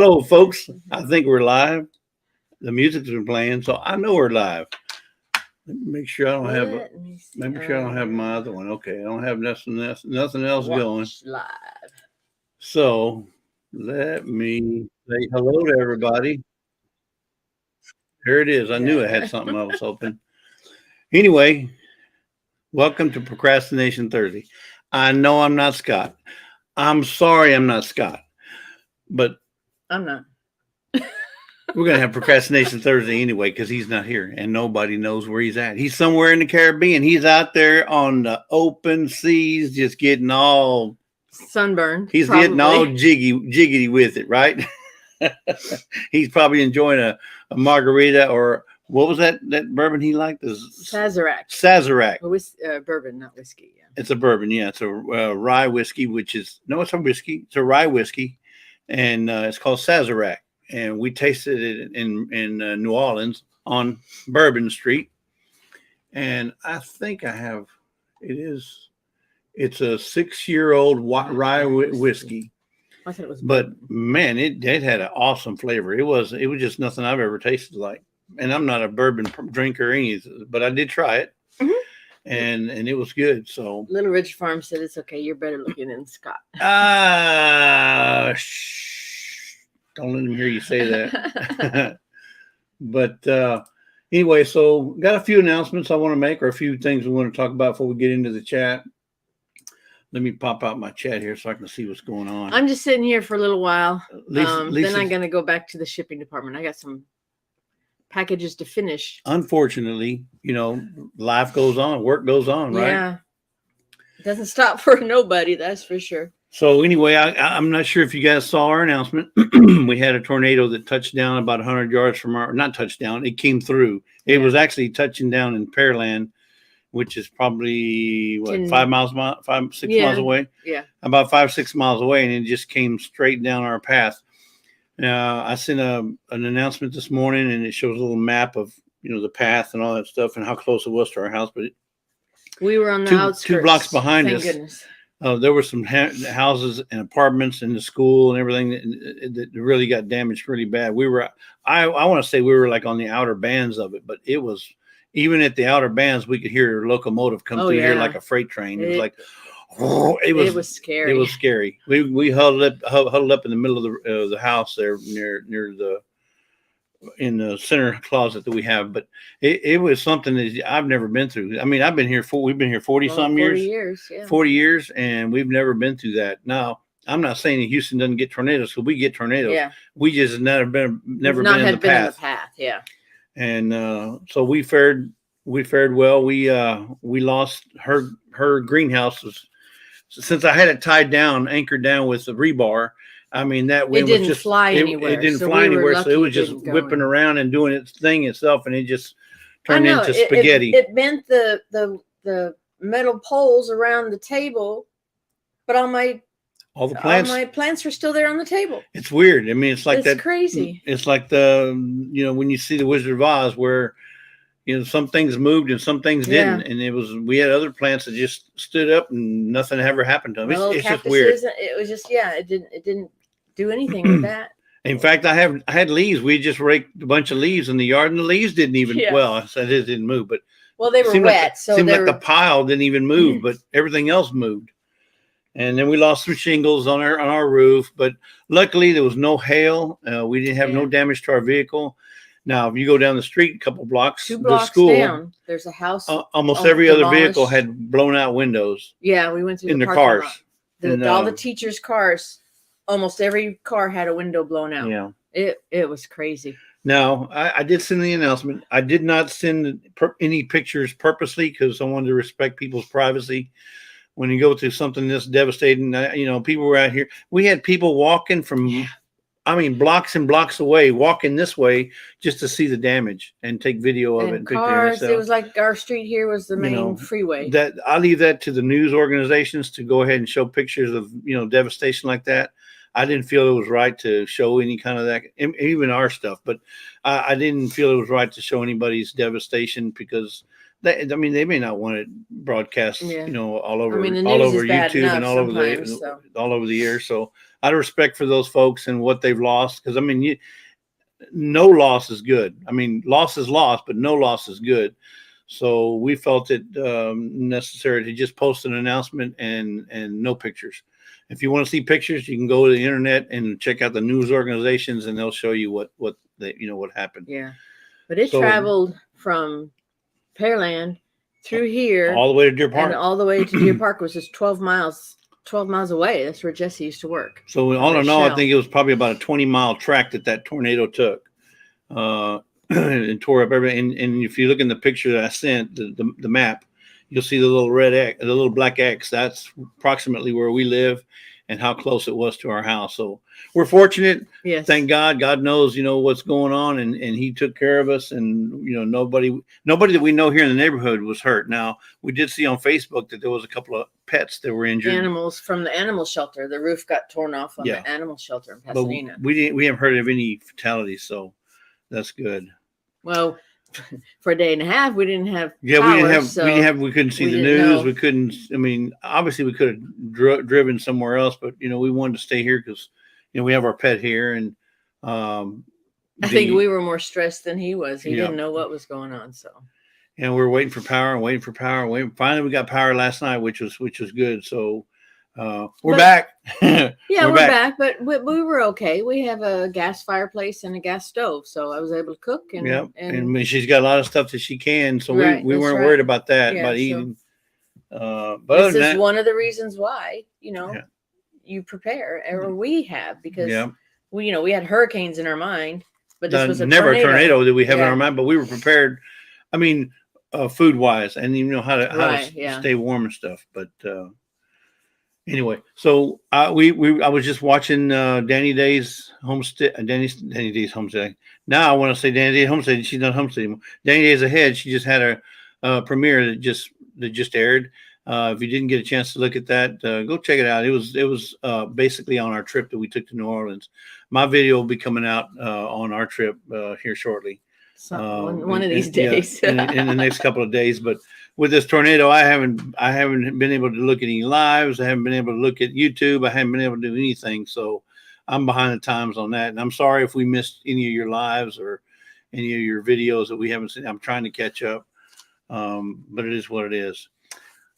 Hello, folks. I think we're live. The music's been playing, so I know we're live. Let me make sure I don't have. Make sure I don't have my other one. Okay, I don't have nothing else going. Live. So let me say hello to everybody. There it is. I knew I had something else open. Anyway, welcome to Procrastination Thursday. I know I'm not Scott. I'm sorry I'm not Scott, but I'm not. we're going to have Procrastination Thursday anyway because he's not here and nobody knows where he's at. He's somewhere in the Caribbean. He's out there on the open seas just getting all sunburned. He's getting all jiggity with it, right? He's probably enjoying a margarita or what was that bourbon he liked? Sazerac. Bourbon, not whiskey. Yeah. It's a bourbon. Yeah, it's a rye whiskey, it's a whiskey. It's a rye whiskey, and it's called Sazerac. And we tasted it in New Orleans on Bourbon Street. And I think I have, it's a 6-year-old rye whiskey. I thought it was, but man, it had an awesome flavor. It was just nothing I've ever tasted like. And I'm not a bourbon drinker or anything, but I did try it. Mm-hmm. And it was good. So Little Ridge Farm said it's okay. You're better looking than Scott. Don't let him hear you say that. But anyway, so got a few announcements I want to make, or a few things we want to talk about before we get into the chat. Let me pop out my chat here so I can see what's going on. I'm just sitting here for a little while. Then I'm going to go back to the shipping department. I got some packages to finish. Unfortunately, life goes on, work goes on, right? Yeah. It doesn't stop for nobody, that's for sure. So anyway, I'm not sure if you guys saw our announcement. We had a tornado that touched down about 100 yards from not touchdown. It came through. It was actually touching down in Pearland, which is probably 6 miles away. Yeah. About 5-6 miles away. And it just came straight down our path. I sent an announcement this morning and it shows a little map of, the path and all that stuff and how close it was to our house. But we were on the outskirts. 2 blocks behind Thank us. Goodness. There were some houses and apartments in the school and everything that really got damaged really bad. I want to say we were like on the outer bands of it, but it was, even at the outer bands, we could hear a locomotive come through here like a freight train. It was like, it was scary. It was scary. We huddled up in the middle of the house there in the center closet that we have, but it was something that I've never been through. I mean, we've been here 40 some years, 40 years, and we've never been through that. Now, I'm not saying that Houston doesn't get tornadoes, because we get tornadoes. Yeah. We just never been in the path. Yeah. And so we fared well. We lost her greenhouse since I had it anchored down with the rebar. I mean, that wind was just fly anywhere. It didn't fly anywhere, so it was just whipping around and doing its thing itself, and it just turned into spaghetti. It bent the metal poles around the table, but all my plants are still there on the table. It's weird. I mean, it's crazy. It's like when you see the Wizard of Oz, where some things moved and some things didn't, and we had other plants that just stood up and nothing ever happened to them. It's just weird. It was just it didn't do anything with that. In fact, I had leaves. We just raked a bunch of leaves in the yard, and the leaves didn't even. Well, I said it didn't move, but they were wet, so seemed like the pile didn't even move, but everything else moved. And then we lost some shingles on our roof, but luckily there was no hail. We didn't have no damage to our vehicle. Now, if you go down the street a couple blocks, 2 blocks the school down, there's a house. Almost every other vehicle had blown out windows. Yeah, we went through in the cars. All the teachers' cars. Almost every car had a window blown out. Yeah, it was crazy. Now, I did send the announcement. I did not send any pictures purposely because I wanted to respect people's privacy. When you go through something this devastating, people were out here. We had people walking from, blocks and blocks away, walking this way just to see the damage and take video of it. And cars, it was like our street here was the main freeway. That I leave that to the news organizations to go ahead and show pictures of, devastation like that. I didn't feel it was right to show any kind of that, even our stuff, but I didn't feel it was right to show anybody's devastation because they may not want it broadcast, all over YouTube and all over the air. So out of respect for those folks and what they've lost. Because I mean, no loss is good. I mean, loss is loss, but no loss is good. So we felt it necessary to just post an announcement and no pictures. If you want to see pictures, you can go to the internet and check out the news organizations, and they'll show you what happened. Yeah, but it traveled from Pearland through here all the way to Deer Park, and all the way to Deer Park, which is 12 miles. 12 miles away. That's where Jesse used to work. So all in all, I think it was probably about a 20-mile track that tornado took. And tore up everything. And if you look in the picture that I sent, the map, you'll see the little red X, the little black X. That's approximately where we live and how close it was to our house. So we're fortunate. Yes. Thank God. God knows, what's going on, and he took care of us. And nobody that we know here in the neighborhood was hurt. Now, we did see on Facebook that there was a couple of pets that were injured. Animals from the animal shelter. The roof got torn off on the animal shelter in Pasadena. But we haven't heard of any fatalities, so that's good. Well, for a day and a half, we didn't have. Yeah, power, we couldn't see the news. Know. We couldn't. I mean, obviously, we could have driven somewhere else, but we wanted to stay here because we have our pet here, and I think we were more stressed than he was. He didn't know what was going on, so. And we were waiting for power and waiting for power. Finally, we got power last night, which was good. So. We're back. Yeah, we're back, but we were okay. We have a gas fireplace and a gas stove, so I was able to cook. And she's got a lot of stuff that she can, so we weren't worried about that, about eating. But this is one of the reasons why you prepare, or we have, because we had hurricanes in our mind, but this was never a tornado that we have in our mind, but we were prepared. I mean, food wise, and how to stay warm and stuff, but. Anyway, so I was just watching Danny Day's homestead. Danny Day's homestead. Now I want to say Danny Day's homestead. She's not homestead anymore. Danny Day's Ahead. She just had a premiere that just aired. If you didn't get a chance to look at that, go check it out. It was basically on our trip that we took to New Orleans. My video will be coming out on our trip here shortly. One of these days, in the next couple of days, but. With this tornado, I haven't been able to look at any lives. I haven't been able to look at YouTube. I haven't been able to do anything. So I'm behind the times on that. And I'm sorry if we missed any of your lives or any of your videos that we haven't seen. I'm trying to catch up. But it is what it is.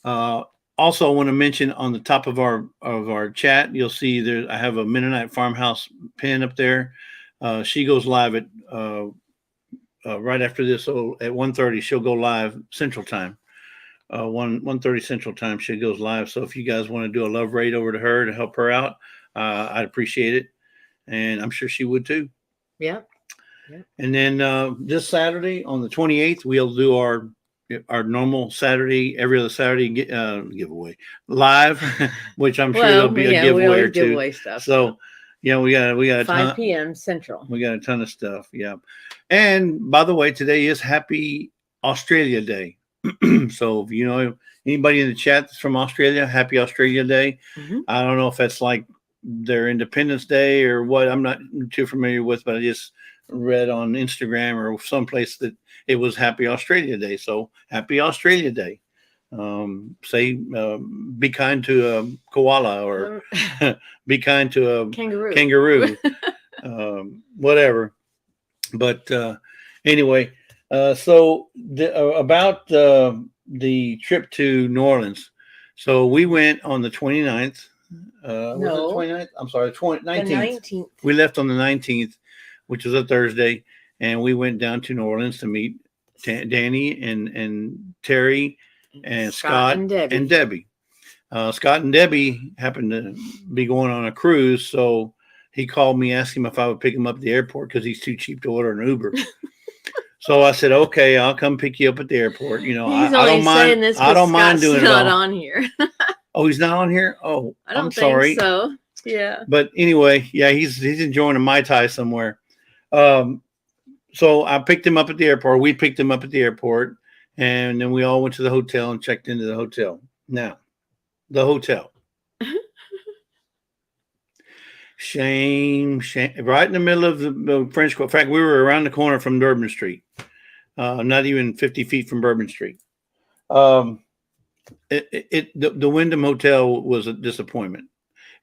Also, I want to mention on the top of our chat, you'll see there I have a Mennonite Farmhouse pin up there. She goes live at right after this. So at 1:30, she'll go live Central Time. 1:30 Central Time, she goes live. So if you guys want to do a love raid over to her to help her out, I'd appreciate it, and I'm sure she would too. Yeah. And then this Saturday on the 28th, we'll do our normal Saturday, every other Saturday giveaway live, which I'm sure there'll be a giveaway or two. Giveaway stuff. So we got a 5 p.m. Central. We got a ton of stuff. Yeah. And by the way, today is Happy Australia Day. So if anybody in the chat that's from Australia, Happy Australia Day. Mm-hmm. I don't know if that's like their Independence Day or what. I'm not too familiar with, but I just read on Instagram or someplace that it was Happy Australia Day. So Happy Australia Day. Be kind to a koala or be kind to a kangaroo. Whatever. But anyway. So about the trip to New Orleans. So we went on the 29th. Was it 29th? I'm sorry, 19th. We left on the 19th, which was a Thursday, and we went down to New Orleans to meet Danny and Terry and Scott and Debbie. Scott and Debbie happened to be going on a cruise, so he called me asking if I would pick him up at the airport because he's too cheap to order an Uber. So I said, okay, I'll come pick you up at the airport. I don't mind. I don't mind doing it. Not on here. Oh, he's not on here. Oh, I'm sorry. So yeah. But anyway, yeah, he's enjoying a Mai Tai somewhere. So I picked him up at the airport. We picked him up at the airport, and then we all went to the hotel and checked into the hotel. Now, the hotel. Shame, right in the middle of the French Quarter. In fact, we were around the corner from Bourbon Street, not even 50 feet from Bourbon Street. The Wyndham Hotel was a disappointment.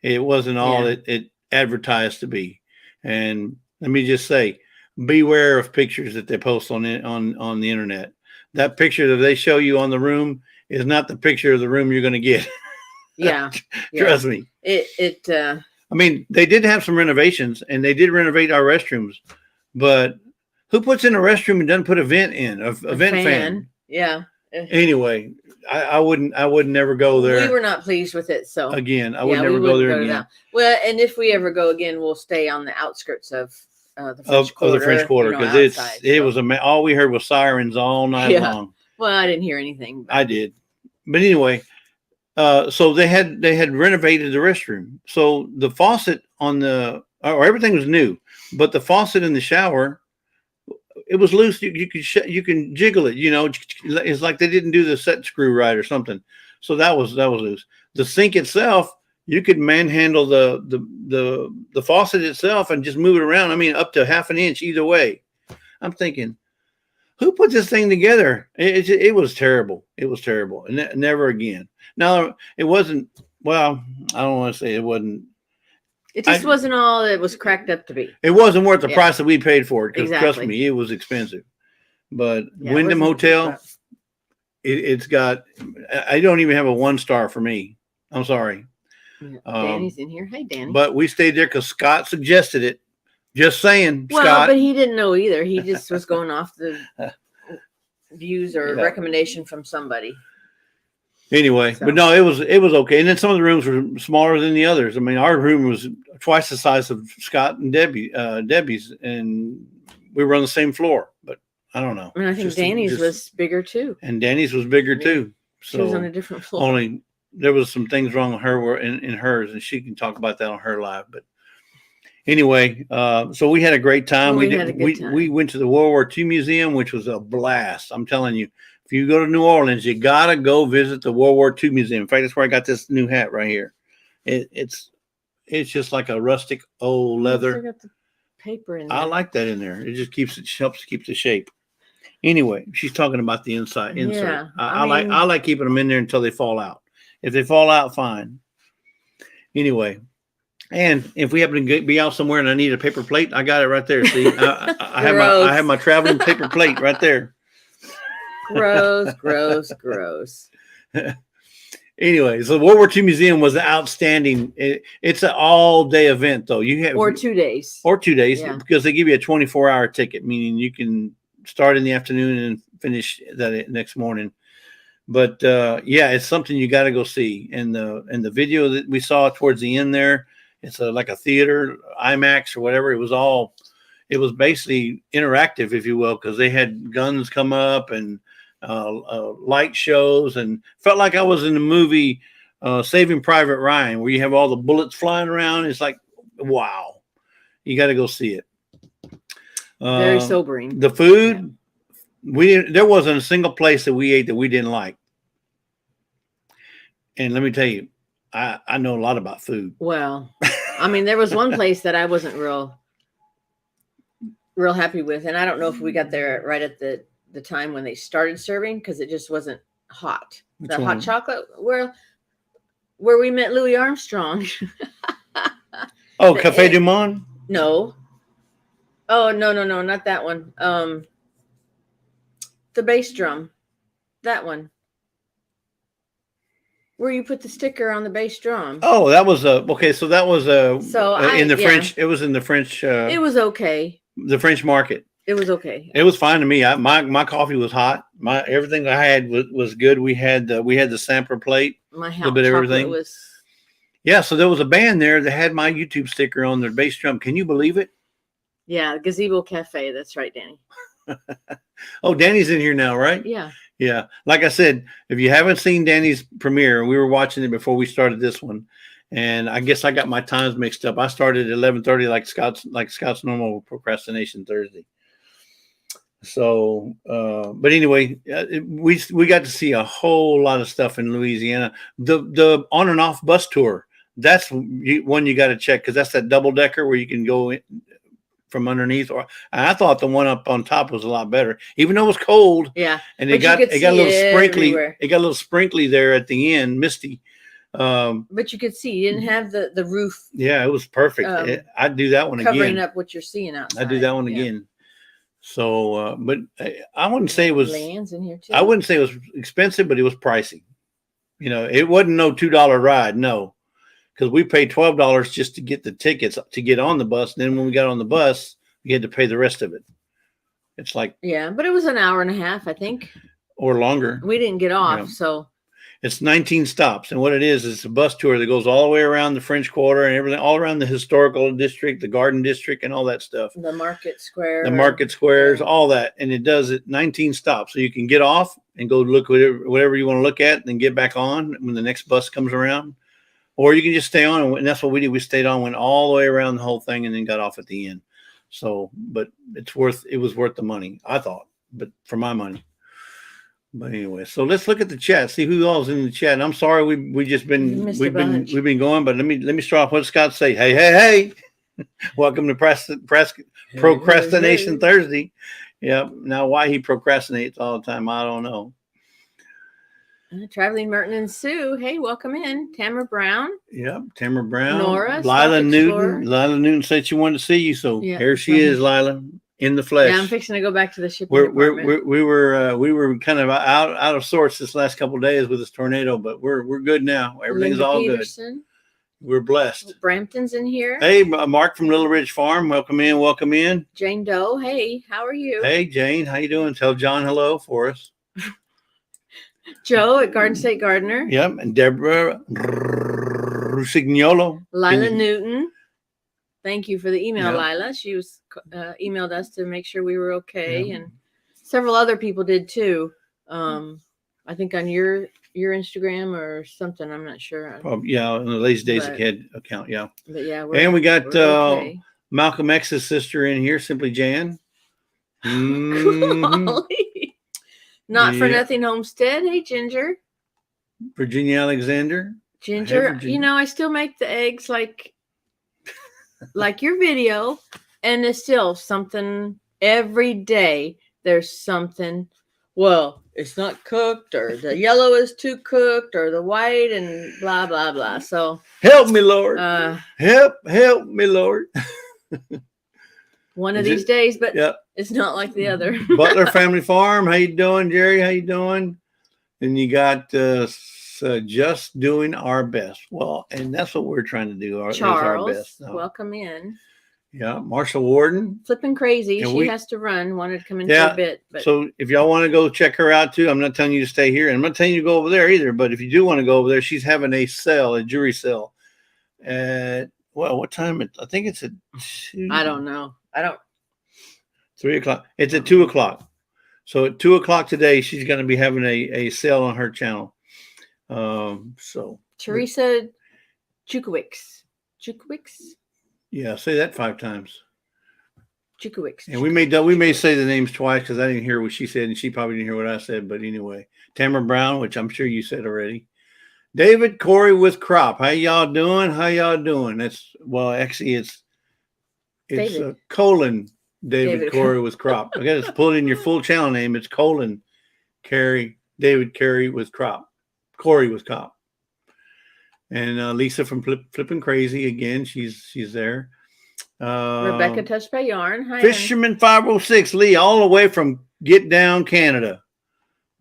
It wasn't all it advertised to be. And let me just say, beware of pictures that they post on the internet. That picture that they show you on the room is not the picture of the room you're going to get. Yeah. Trust me. I mean, they did have some renovations, and they did renovate our restrooms, but who puts in a restroom and doesn't put a vent in a vent fan? Yeah. Anyway, I would never go there. We were not pleased with it. So again, I would never go there again. Well, and if we ever go again, we'll stay on the outskirts of the French Quarter because it was all we heard was sirens all night long. Well, I didn't hear anything. I did, but anyway, so they had renovated the restroom. So the faucet everything was new, but the faucet in the shower, it was loose. You can jiggle it. It's like they didn't do the set screw right or something. So that was loose. The sink itself, you could manhandle the faucet itself and just move it around. I mean, up to half an inch either way. I'm thinking, who put this thing together? It was terrible. It was terrible. And never again. Now, it wasn't, well, I don't want to say it wasn't. It just wasn't all it was cracked up to be. It wasn't worth the price that we paid for it. Because trust me, it was expensive. But Wyndham Hotel, it's got, I don't even have a 1-star for me. I'm sorry. Yeah. Danny's in here. Hey, Danny. But we stayed there because Scott suggested it. Just saying, well, Scott. But he didn't know either. He just was going off the views or recommendation from somebody. Anyway, but no, it was okay. And then some of the rooms were smaller than the others. I mean, our room was twice the size of Scott and Debbie's, and we were on the same floor. But I don't know. And I think Danny's was bigger too. And Danny's was bigger too. So she was on a different floor. Only there was some things wrong with her in hers, and she can talk about that on her live. But anyway, so we had a great time. We went to the World War II Museum, which was a blast. I'm telling you. If you go to New Orleans, you gotta go visit the World War II Museum. In fact, that's where I got this new hat right here. It's just like a rustic old leather. Got the paper in there. I like that in there. It just helps keep the shape. Anyway, she's talking about the insert. Yeah, I like keeping them in there until they fall out. If they fall out, fine. Anyway, and if we happen to be out somewhere and I need a paper plate, I got it right there. See, I have my traveling paper plate right there. Gross. Anyway, so the World War II Museum was outstanding. It's an all-day event, though. Or 2 days. Because they give you a 24-hour ticket, meaning you can start in the afternoon and finish that next morning. But it's something you got to go see. And the video that we saw towards the end there, it's like a theater, IMAX or whatever. It was basically interactive, if you will, because they had guns come up and light shows, and felt like I was in the movie Saving Private Ryan, where you have all the bullets flying around. It's like, wow, you got to go see it. Very sobering. The food, there wasn't a single place that we ate that we didn't like. And let me tell you, I know a lot about food. Well, I mean, there was one place that I wasn't real happy with, and I don't know if we got there right at the time when they started serving, because it just wasn't hot. The hot chocolate where we met Louis Armstrong. Oh, Cafe du Monde? No. Oh, no, not that one. The bass drum. That one. Where you put the sticker on the bass drum. Oh, that was okay. So that was French. It was in the French. It was okay. The French Market. It was okay. It was fine to me. My coffee was hot. Everything I had was good. We had the sampler plate. My hot chocolate everything was. Yeah, so there was a band there that had my YouTube sticker on their bass drum. Can you believe it? Yeah, Gazebo Cafe. That's right, Danny. Oh, Danny's in here now, right? Yeah. Yeah. Like I said, if you haven't seen Danny's premiere, we were watching it before we started this one. And I guess I got my times mixed up. I started at 11:30 like Scott's normal Procrastination Thursday. So, but anyway, we got to see a whole lot of stuff in Louisiana. The on and off bus tour, that's one you got to check, because that's that double decker where you can go in from underneath. Or I thought the one up on top was a lot better, even though it was cold. Yeah, and it got a little sprinkly. Everywhere. It got a little sprinkly there at the end, misty. But you could see you didn't have the roof. Yeah, it was perfect. I'd do that one covering again. up what you're seeing outside. I'd do that one again. So, but I wouldn't say it was. Lands in here too. I wouldn't say it was expensive, but it was pricey. It wasn't no $2 ride, no, because we paid $12 just to get the tickets to get on the bus. And then when we got on the bus, we had to pay the rest of it. It's like but it was an hour and a half, I think, or longer. We didn't get off, so it's 19 stops, and what it is a bus tour that goes all the way around the French Quarter and everything, all around the historical district, the Garden District, and all that stuff. The market square, the market squares, all that, and it does it 19 stops, so you can get off and go look whatever you want to look at, and then get back on when the next bus comes around, or you can just stay on, and that's what we did. We stayed on, went all the way around the whole thing, and then got off at the end. So, but it was worth the money, I thought, but for my money. But anyway, so let's look at the chat, see who all's in the chat. And I'm sorry we've been going, but let me start off. What does Scott say? Hey, welcome to Procrastination Thursday. Yep. Now why he procrastinates all the time, I don't know. Traveling Merton and Sue. Hey, welcome in. Tamara Brown. Yep, Tamara Brown. Nora. Lila Newton. Lila Newton said she wanted to see you, so here she is, Lila. In the flesh. Yeah, I'm fixing to go back to the shipping department. We were kind of out of sorts this last couple of days with this tornado, but we're good now. Everything's Linda all Peterson. Good. We're blessed. Brampton's in here. Hey, Mark from Little Ridge Farm. Welcome in. Jane Doe. Hey, how are you? Hey, Jane. How you doing? Tell John hello for us. Joe at Garden State Gardener. Yep, and Deborah Rusignolo. Lila Newton. Thank you for the email, Lila. She was emailed us to make sure we were okay, and several other people did too. I think on your Instagram or something. I'm not sure. Probably, on the Lazy Days Ahead account. Yeah. But yeah, and we got okay. Malcolm X's sister in here, Simply Jan. Not for Nothing Homestead. Hey, Ginger. Virginia Alexander. Ginger, I still make the eggs like your video, and it's still something every day. There's something. Well, it's not cooked, or the yellow is too cooked, or the white, and blah blah blah. So help me, Lord. Help me, Lord. One of these days, but it's not like the other. Butler Family Farm. How you doing, Jerry? How you doing? And you got just doing our best. Well, and that's what we're trying to do. Charles, our best. welcome in. Yeah, Marshall Warden. Flipping crazy. She has to run. Wanted to come in for a bit. But. So if y'all want to go check her out too, I'm not telling you to stay here, and I'm not telling you to go over there either. But if you do want to go over there, she's having a jury sale. What time? I think it's at 2. I don't know. 3 o'clock. It's at 2 o'clock. So at 2 o'clock today, she's going to be having a sale on her channel. Teresa Chukowicz. Yeah, say that 5 times. Chukowicz. And we may say the names twice because I didn't hear what she said, and she probably didn't hear what I said. But anyway, Tamara Brown, which I'm sure you said already. David Corey with Crop. How y'all doing? Actually, it's colon David Corey with Crop. I got to pull it in your full channel name. It's colon David Carey with Crop. Corey with Crop. And Lisa from Flipping Crazy again. She's there. Rebecca Touched by Yarn. Hi, Fisherman 506 Lee, all the way from Get Down, Canada.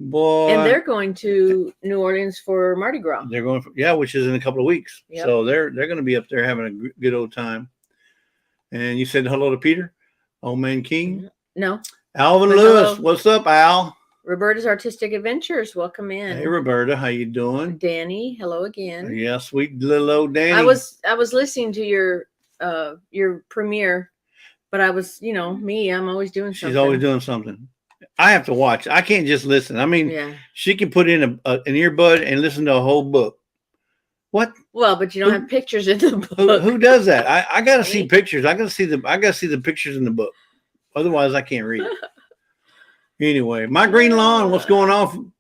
Boy, and they're going to New Orleans for Mardi Gras. They're going which is in a couple of weeks. Yep. So they're going to be up there having a good old time. And you said hello to Peter, Old Man King. No, Alvin Lewis. Hello. What's up, Al? Roberta's Artistic Adventures. Welcome in. Hey, Roberta, how you doing? Danny, hello again. Yeah, sweet little old Danny. I was listening to your premiere, but I was, I'm always doing something. She's always doing something. I have to watch. I can't just listen. I mean, she can put in an earbud and listen to a whole book. What? Well, but you don't have pictures in the book. Who does that? I got to see pictures. I got to see the pictures in the book. Otherwise, I can't read. Anyway, My Green Lawn. What's going on?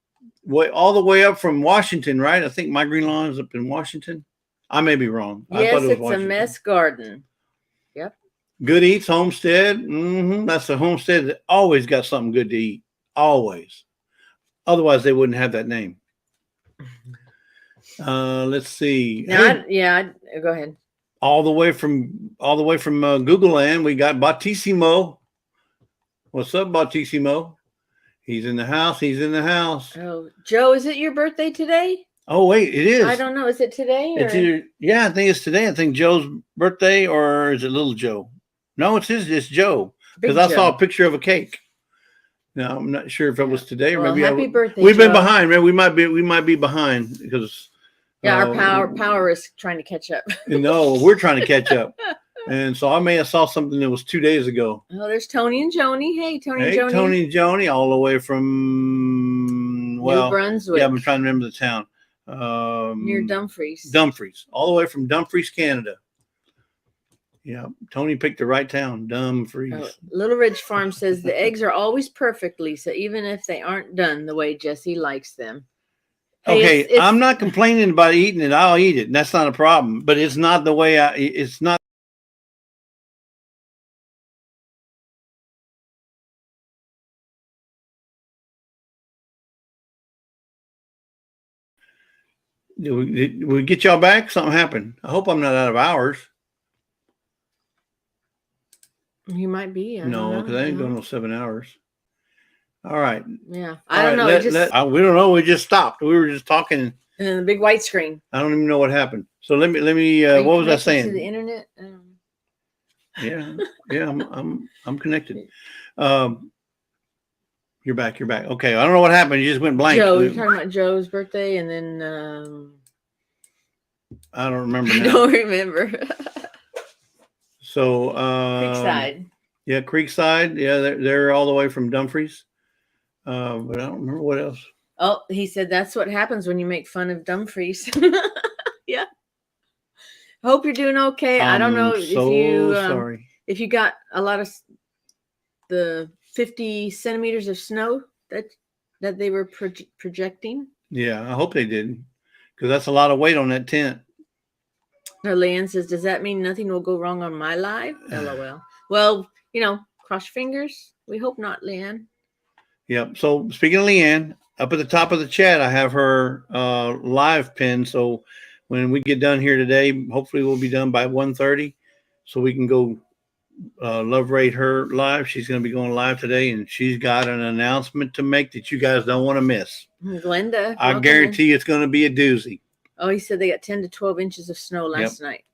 All the way up from Washington, right? I think My Green Lawn is up in Washington. I may be wrong. Yes, it's Washington. A mess garden. Yep. Good Eats Homestead. That's a homestead that always got something good to eat. Always. Otherwise, they wouldn't have that name. Let's see. Now, Hey, go ahead. all the way from Google Land, we got Battissimo. What's up, Battissimo? He's in the house. He's in the house. Oh, Joe, is it your birthday today? Oh wait, it is. I don't know. Is it today? Or? It's either, yeah, I think it's today. I think Joe's birthday, or is it little Joe? No, it's his. It's Joe, because I saw a picture of a cake. Now I'm not sure if it was today or maybe. Happy birthday! We've been behind, man. We might be behind because. Yeah, our power is trying to catch up. No, we're trying to catch up, and so I may have saw something that was 2 days ago. Oh, there's Tony and Joni. Hey, Tony and Joni. Tony and Joni, all the way from New Brunswick. Yeah, I'm trying to remember the town. Near Dumfries. Dumfries, all the way from Dumfries, Canada. Yeah, Tony picked the right town, Dumfries. Oh, Little Ridge Farm says the eggs are always perfect, Lisa, even if they aren't done the way Jesse likes them. Hey, okay, it's, I'm not complaining about eating it. I'll eat it. And that's not a problem. But it's not the way it's not. Did we get y'all back? Something happened. I hope I'm not out of hours. You might be. No, because I ain't going no 7 hours. All right. Yeah. I don't know. We don't know. We just stopped. We were just talking. And then the big white screen. I don't even know what happened. So let me. What was I saying? To the internet. Yeah. I'm connected. You're back. Okay. I don't know what happened. You just went blank. Joe, you're talking about Joe's birthday, and then I don't remember now. I don't remember. So Creekside. Yeah, Creekside. Yeah, they're all the way from Dumfries. But I don't remember what else. Oh, he said that's what happens when you make fun of Dumfries. Yeah. Hope you're doing okay. I don't know if you sorry. If you got a lot of the 50 centimeters of snow that they were projecting. Yeah, I hope they didn't, because that's a lot of weight on that tent. Now, Leanne says, does that mean nothing will go wrong on my live? LOL. Well, cross your fingers. We hope not, Leanne. Yep. So speaking of Leanne, up at the top of the chat, I have her live pin. So when we get done here today, hopefully we'll be done by 1:30, so we can go love rate her live. She's going to be going live today, and she's got an announcement to make that you guys don't want to miss. Glenda, I guarantee it's going to be a doozy. Oh, he said they got 10 to 12 inches of snow last night.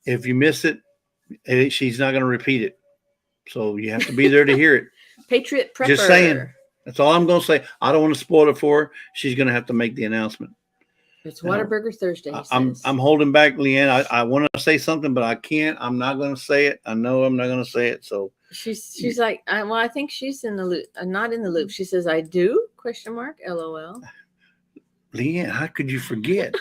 If you miss it, she's not going to repeat it. So you have to be there to hear it. Patriot Prepper. Just saying. That's all I'm going to say. I don't want to spoil it for her. She's going to have to make the announcement. It's Whataburger Thursday. I'm holding back, Leanne. I want to say something, but I can't. I'm not going to say it. I know I'm not going to say it. So she's like, I think she's in the loop. Not in the loop. She says, I do? ? LOL. Leanne, how could you forget?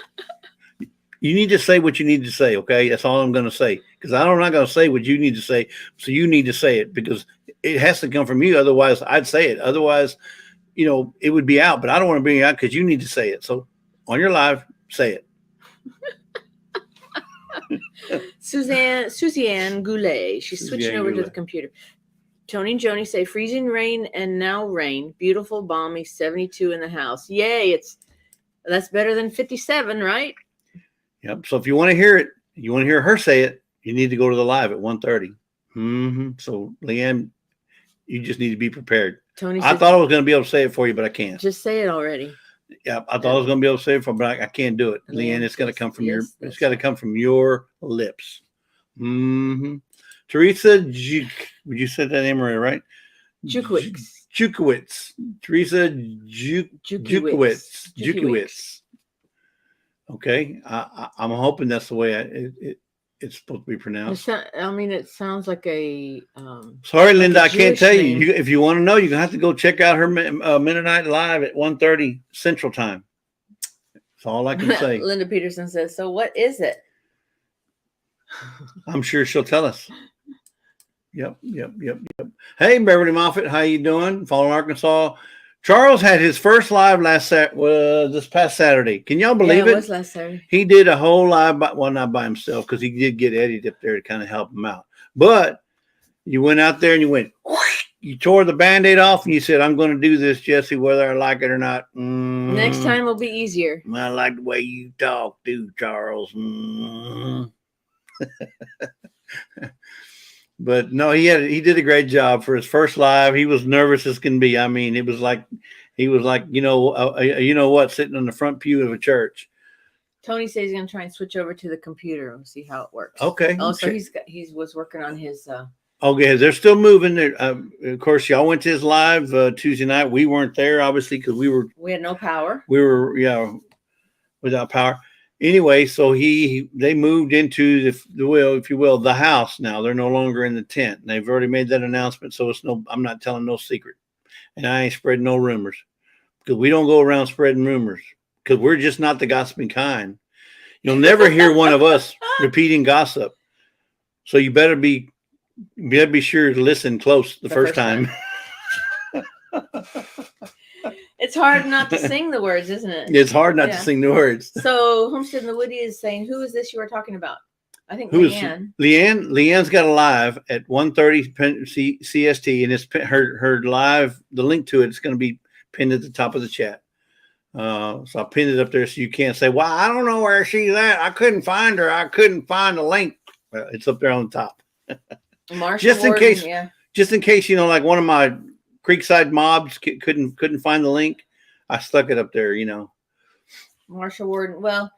You need to say what you need to say, okay? That's all I'm going to say, because I'm not going to say what you need to say. So you need to say it, because it has to come from you. Otherwise, I'd say it. Otherwise, it would be out. But I don't want to bring it out because you need to say it. So on your live, say it. Suzanne Goulet. She's switching over to the computer. Tony and Joni say freezing rain and now rain. Beautiful, balmy, 72 in the house. Yay! That's better than 57, right? Yep. So if you want to hear it, you want to hear her say it, you need to go to the live at 1:30. So Leanne, you just need to be prepared. Tony, I thought I was going to be able to say it for you, but I can't. Just say it already. Yeah, I thought I was going to be able to say it for, but I can't do it. Leanne, it's got to come from it's got to come from your lips. Teresa, would you say that name right? Jukowitz. Teresa Jukowitz. Okay, I'm hoping that's the way it's supposed to be pronounced. It sounds like a. Sorry, Linda, I can't tell you. If you want to know, you're gonna have to go check out her Mennonite live at 1:30 Central Time. That's all I can say. Linda Peterson says, "So what is it?" I'm sure she'll tell us. Yep. Hey, Beverly Moffitt, how you doing? Following Arkansas. Charles had his first live this past Saturday. Can y'all believe it? It was last Saturday. He did a whole live, not by himself, because he did get Eddie up there to kind of help him out. But you went out there and you went, whoosh, you tore the Band-Aid off and you said, I'm going to do this, Jesse, whether I like it or not. Next time will be easier. I like the way you talk, too, Charles. But no, he did a great job for his first live. He was nervous as can be. I mean, it was like he was like, you know what, sitting on the front pew of a church. Tony says he's gonna try and switch over to the computer and see how it works. Okay. Oh, so he was working on his. Okay, they're still moving. Of course, y'all went to his live Tuesday night. We weren't there, obviously, because we had no power. We were without power. Anyway, so they moved into the house now. They're no longer in the tent. They've already made that announcement, so I'm not telling no secret, and I ain't spreading no rumors because we don't go around spreading rumors because we're just not the gossiping kind. You'll never hear one of us repeating gossip, so you better be sure to listen close the first time. It's hard not to sing the words, isn't it? It's hard not to sing the words. So Homestead in the Woody is saying, who is this you were talking about? I think Leanne. Leanne's got a live at 1:30 CST, and it's her live. The link to it is going to be pinned at the top of the chat. So I pinned it up there so you can't say, well, I don't know where she's at. I couldn't find her. I couldn't find the link. Well, it's up there on the top. Just in case, like one of my Creekside mobs couldn't find the link. I stuck it up there, Marsha Warden. Well,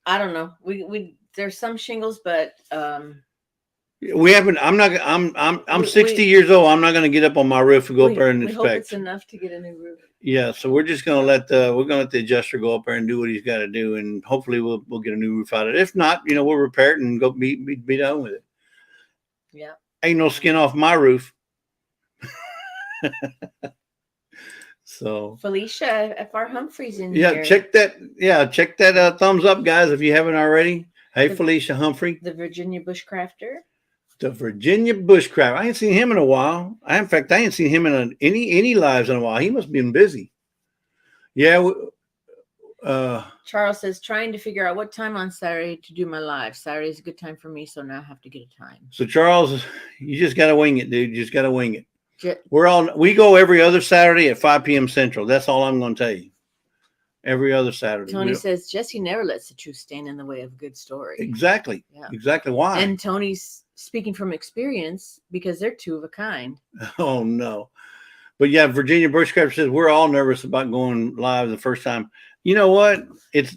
I don't know. We there's some shingles, but we haven't. I'm 60 years old. I'm not going to get up on my roof and go up there and inspect. We hope it's enough to get a new roof. Yeah, so we're just going to let the adjuster go up there and do what he's got to do, and hopefully we'll get a new roof out of it. If not, we'll repair it and go be done with it. Yeah. Ain't no skin off my roof. So Felicia F.R. Humphreys in here. Check that thumbs up, guys, if you haven't already. Hey, Felicia Humphrey. The Virginia Bushcrafter. The Virginia Bushcraft. I ain't seen him in a while. In fact, I ain't seen him in any lives in a while. He must have been busy. Yeah. Charles says, trying to figure out what time on Saturday to do my live. Saturday is a good time for me, so now I have to get a time. So Charles, you just got to wing it, dude. You just got to wing it. We go every other Saturday at 5 p.m. Central. That's all I'm going to tell you. Every other Saturday. Tony says Jesse never lets the truth stand in the way of a good story. Exactly. Yeah. Exactly. Why? And Tony's speaking from experience because they're two of a kind. Oh no. But yeah, Virginia Bushcraft says we're all nervous about going live the first time. You know what? It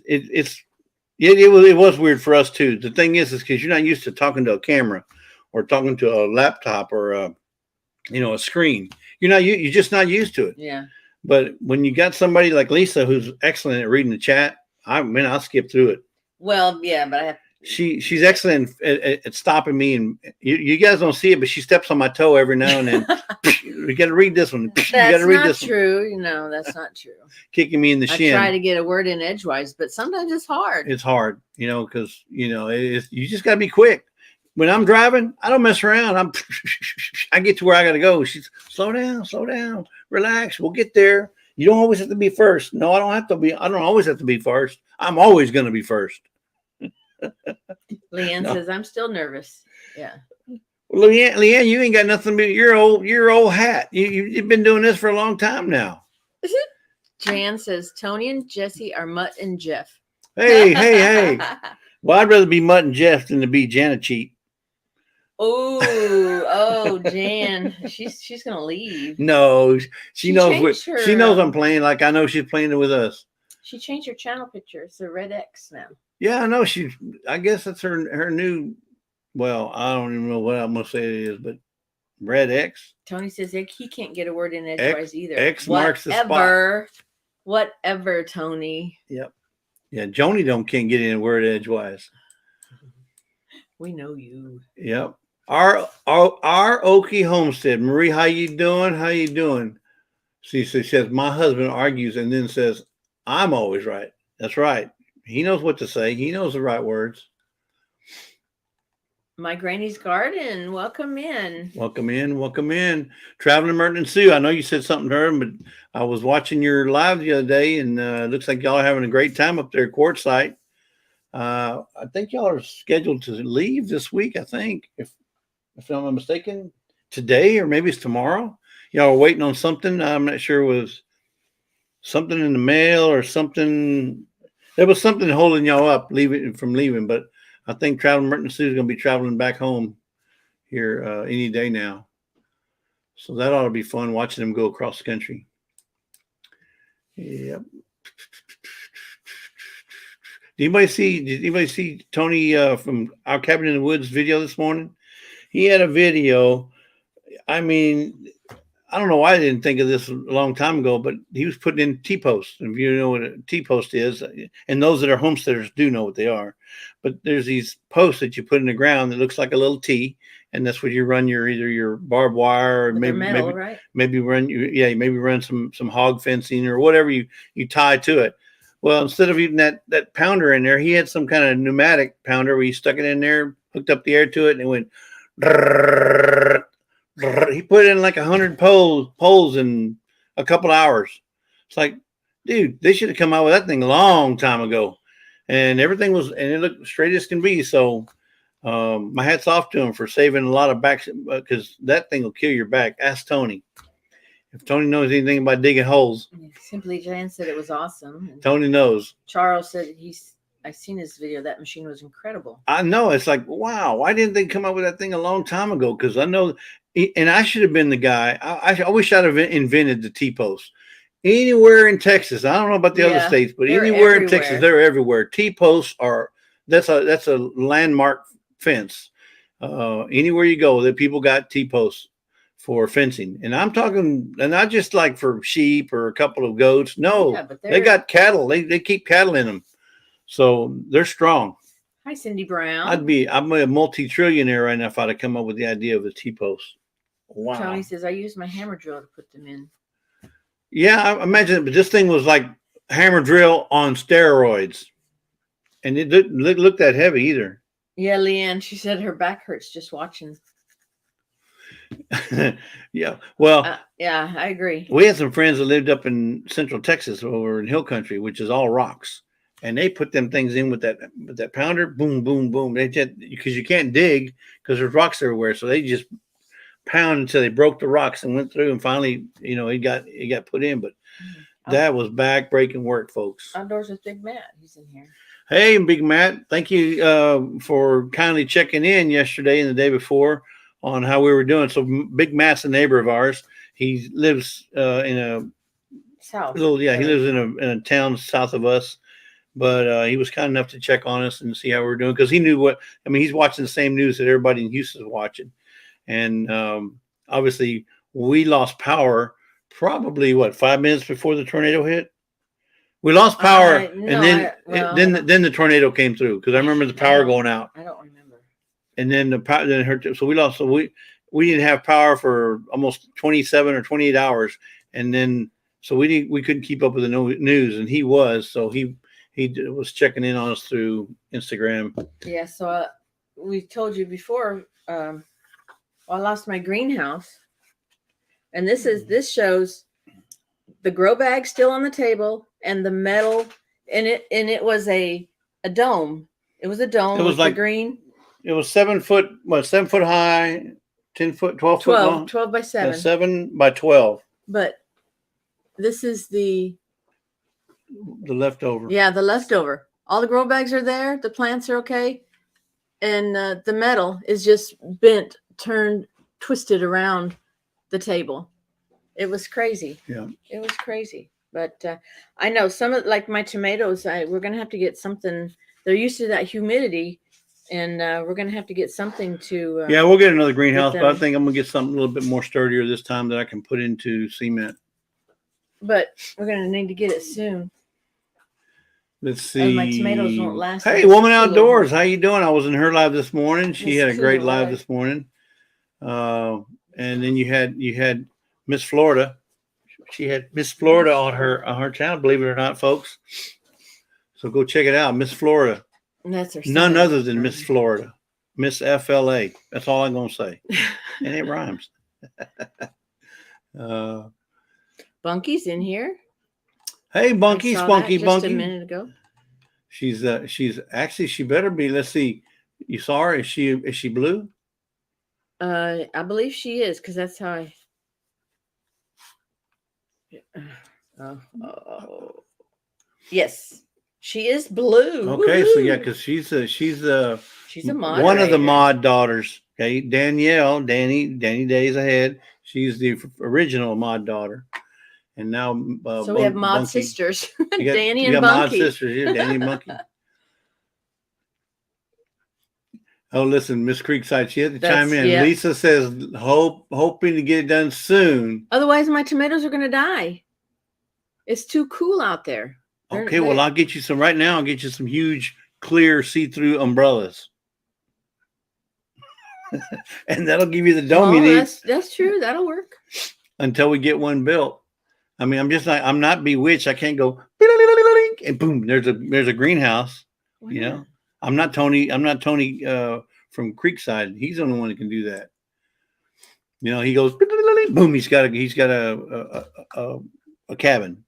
was weird for us too. The thing is because you're not used to talking to a camera or talking to a laptop or a screen. You're just not used to it. Yeah. But when you got somebody like Lisa who's excellent at reading the chat, I'll skip through it. Well, yeah, but she's excellent at stopping me, and you guys don't see it, but she steps on my toe every now and then. You got to read this one. That's not true. That's not true. Kicking me in the shin. I try to get a word in edgewise, but sometimes it's hard. It's hard, because you just got to be quick. When I'm driving, I don't mess around. I get to where I got to go. She's slow down, relax. We'll get there. You don't always have to be first. No, I don't always have to be first. I'm always going to be first. Leanne says, I'm still nervous. Yeah. Well, Leanne, you ain't got nothing to be. You're old hat. You've been doing this for a long time now. Jan says, Tony and Jesse are Mutt and Jeff. Hey. Well, I'd rather be Mutt and Jeff than to be Janet Cheat. Oh, Jan, she's gonna leave. No, she knows. She knows I'm playing. Like I know she's playing it with us. She changed her channel picture. It's a red X now. Yeah, I know. I guess that's her new. Well, I don't even know what I'm gonna say it is, but red X. Tony says he can't get a word in edgewise either. X marks the spot. Whatever, Tony. Yep. Yeah, Joni can't get in a word edgewise. We know you. Yep. Our Okie Homestead. Marie, how you doing? She says, my husband argues and then says, I'm always right. That's right. He knows what to say. He knows the right words. My Granny's Garden. Welcome in. Traveling Merton and Sue. I know you said something to her, but I was watching your live the other day, and it looks like y'all are having a great time up there at Quartzsite. I think y'all are scheduled to leave this week, I think, if I'm not mistaken. today, or maybe it's tomorrow. Y'all are waiting on something. I'm not sure it was something in the mail or something. There was something holding y'all up from leaving, but I think Traveling Merton Sue is going to be traveling back home here any day now. So that ought to be fun watching them go across the country. Yep. Did anybody see Tony from Our Cabin in the Woods video this morning? He had a video. I mean, I don't know why I didn't think of this a long time ago, but he was putting in T-posts. If you know what a T-post is, and those that are homesteaders do know what they are, but there's these posts that you put in the ground that looks like a little T, and that's what you run either your barbed wire, or maybe run some hog fencing or whatever you tie to it. Well, instead of even that pounder in there, he had some kind of pneumatic pounder where he stuck it in there, hooked up the air to it, and it went. He put in like 100 poles in a couple hours. It's like, dude, they should have come out with that thing a long time ago. And everything and it looked straight as can be. So my hat's off to him for saving a lot of backs, because that thing will kill your back. Ask Tony. If Tony knows anything about digging holes. Simply Jan said it was awesome. And Tony knows. Charles said I've seen his video. That machine was incredible. I know. It's like, wow, why didn't they come up with that thing a long time ago? Because I know, and I should have been the guy. I wish I'd have invented the T-post. Anywhere in Texas, I don't know about the other states, but anywhere in Texas, they're everywhere. T-posts that's a landmark fence. Anywhere you go, that people got T-posts for fencing, and I'm talking, and not just like for sheep or a couple of goats. No, they got cattle. They keep cattle in them. So they're strong. Hi, Cindy Brown. I'm a multi-trillionaire right now if I'd have come up with the idea of the T-post. Wow. Tony says, I used my hammer drill to put them in. Yeah, I imagine it, but this thing was like hammer drill on steroids. And it didn't look that heavy either. Yeah, Leanne, she said her back hurts just watching. Yeah, well, yeah, I agree. We had some friends that lived up in Central Texas over in Hill Country, which is all rocks. And they put them things in with that pounder, boom, boom, boom. They just, because you can't dig because there's rocks everywhere, so they just pound until they broke the rocks and went through, and finally, it got put in. But that was back-breaking work, folks. Outdoors with Big Matt, he's in here. Hey, Big Matt, thank you for kindly checking in yesterday and the day before on how we were doing. So Big Matt's a neighbor of ours. He lives in a south. He lives in a town south of us. But he was kind enough to check on us and see how we were doing, because he knew he's watching the same news that everybody in Houston's watching. And obviously we lost power probably 5 minutes before the tornado hit. We lost power, then the tornado came through, because I remember the power going out. I don't remember. And then the power then hurt. So we lost. So we didn't have power for almost 27 or 28 hours, and then so we couldn't keep up with the news, and he was. So he was checking in on us through Instagram. Yeah, so we told you before, I lost my greenhouse. And this shows the grow bag still on the table and the metal in it. And it was a dome. It was a dome. It was like green. It was 7 foot, 7 foot high, 10 foot, 12 foot long. 12 by 7. 7 by 12. But this is the leftover. Yeah, the leftover. All the grow bags are there. The plants are okay. And the metal is just bent, turned, twisted around the table. It was crazy. Yeah. It was crazy. But I know some of, like my tomatoes, we're going to have to get something. They're used to that humidity. And we're going to have to get something to. Yeah, we'll get another greenhouse. But I think I'm going to get something a little bit more sturdier this time that I can put into cement. But we're going to need to get it soon. Let's see. My tomatoes won't last. Hey, Woman Outdoors, how you doing? I was in her live this morning. She had a great live this morning. And then you had Miss Florida. She had Miss Florida on her channel, believe it or not, folks. So go check it out, Miss Florida. That's her. None other than Miss Florida, Miss FLA. That's all I'm gonna say, and it rhymes. Bunky's in here. Hey, Bunky, Spunky, Bunky. Just a minute ago. She's actually, she better be. Let's see. You saw her? Is she blue? I believe she is because that's how I. Oh. Yes, she is blue. Okay, so yeah, Woohoo! because she's She's a one of the moderator. mod daughters. Okay, Danny Days Ahead. She's the original mod daughter, and now So we have mod Bunky. sisters, You Danny got and mod Bunky. sisters here, Danny and Bunky. Oh, listen, Miss Creekside, she had to chime in. Yeah. Lisa says, hoping to get it done soon. Otherwise, my tomatoes are going to die. It's too cool out there. Okay, well, I'll get you some right now. I'll get you some huge, clear, see-through umbrellas. And that'll give you the dome you need. That's true. That'll work. Until we get one built. I mean, I'm not bewitched. I can't go, and boom, there's a greenhouse. Wow. You know? I'm not Tony from Creekside. He's the only one that can do that. You know, he goes boom. He's got a cabin.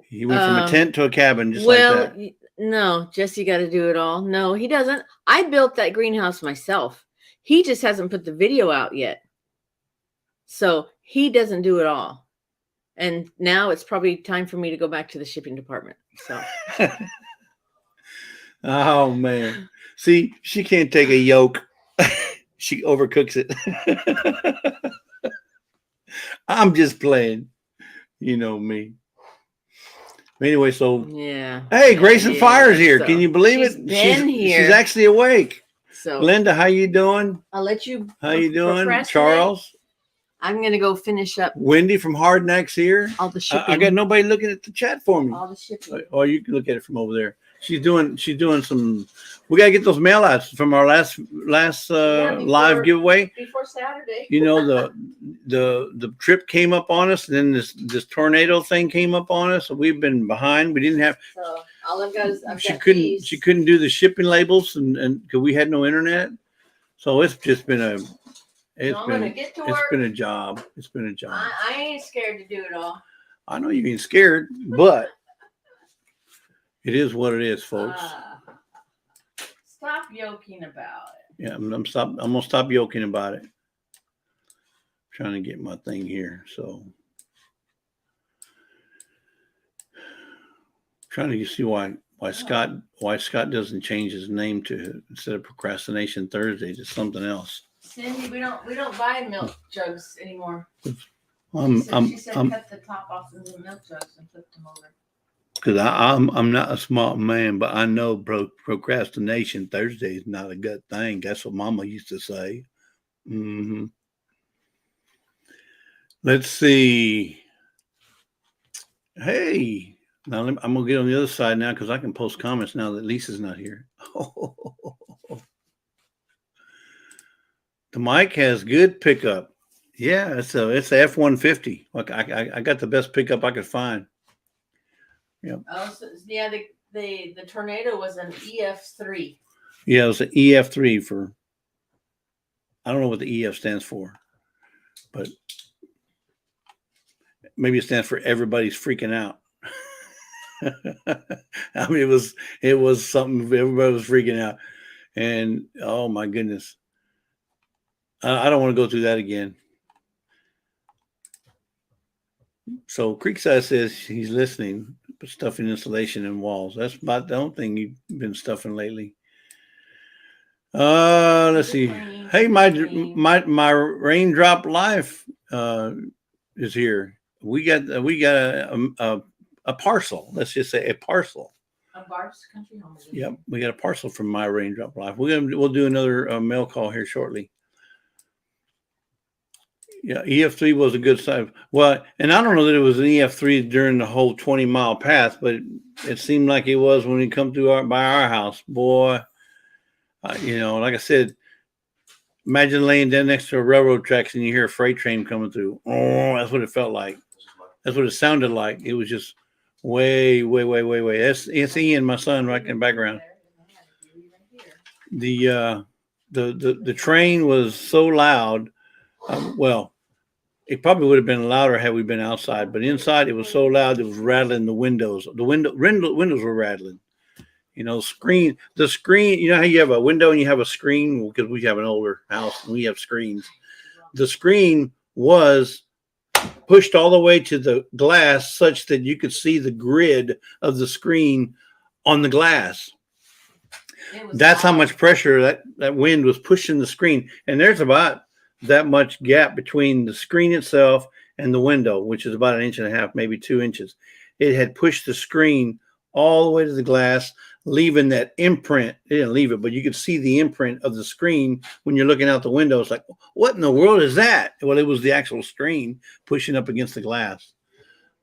He went from a tent to a cabin, just like that. No, Jesse got to do it all. No, he doesn't. I built that greenhouse myself. He just hasn't put the video out yet, so he doesn't do it all. And now it's probably time for me to go back to the shipping department. So. Oh man. See, she can't take a yolk. She overcooks it. I'm just playing. You know me. Anyway, so yeah. Hey, Grayson Fire's here. So, can you believe it? She's actually awake. So Linda, how you doing? I'll let you. How you doing? Charles? I'm gonna go finish up. Wendy from Hard Knacks here. All the shipping. I got nobody looking at the chat for me. All the shipping. Oh, you can look at it from over there. She's doing some. We gotta get those mail outs from our last live giveaway before Saturday. You know, the trip came up on us, and then this tornado thing came up on us, so we've been behind. We didn't have. So all I've got is she couldn't do the shipping labels, and because we had no internet, so it's just been a. It's been a job. It's been a job. I ain't scared to do it all. I know you ain't scared, but it is what it is, folks. Stop yoking about it. Yeah, I'm gonna stop yoking about it. I'm trying to get my thing here, so trying to see why Scott doesn't change his name to, instead of Procrastination Thursday, to something else. Cindy, we don't buy milk jugs anymore. She said cut the top off of the milk jugs and flip them over. Because I'm not a smart man, but I know Procrastination Thursday is not a good thing. That's what Mama used to say. Mm-hmm. Let's see. Hey, now I'm gonna get on the other side now because I can post comments now that Lisa's not here. The mic has good pickup. Yeah, it's a F-150. Like I got the best pickup I could find. Yep. Oh, so, yeah. The tornado was an EF3. Yeah, it was an EF3 for. I don't know what the EF stands for, but maybe it stands for everybody's freaking out. I mean, it was something. Everybody was freaking out, and oh my goodness, I don't want to go through that again. So Creekside says he's listening, but stuffing insulation and walls. That's about the only thing you've been stuffing lately. Let's see. Hey, my raindrop life is here. We got a parcel. Let's just say a parcel. A Barb's Country Home. Yep, we got a parcel from my raindrop life. We'll do another mail call here shortly. Yeah, EF3 was a good size. Well, and I don't know that it was an EF3 during the whole 20-mile path, but it seemed like it was when we come through by our house. Boy, like I said, imagine laying down next to a railroad tracks and you hear a freight train coming through. Oh, that's what it felt like. That's what it sounded like. It was just way, way, way, way, way. It's Ian, my son, right in the background. The train was so loud. Well, it probably would have been louder had we been outside, but inside it was so loud it was rattling the windows. The windows were rattling. The screen, you know how you have a window and you have a screen, because we have an older house and we have screens. The screen was pushed all the way to the glass such that you could see the grid of the screen on the glass. That's how much pressure that wind was pushing the screen. And there's about that much gap between the screen itself and the window, which is about 1.5 inches, maybe 2 inches. It had pushed the screen all the way to the glass, leaving that imprint. It didn't leave it, but you could see the imprint of the screen when you're looking out the window. It's like, what in the world is that? Well, it was the actual screen pushing up against the glass.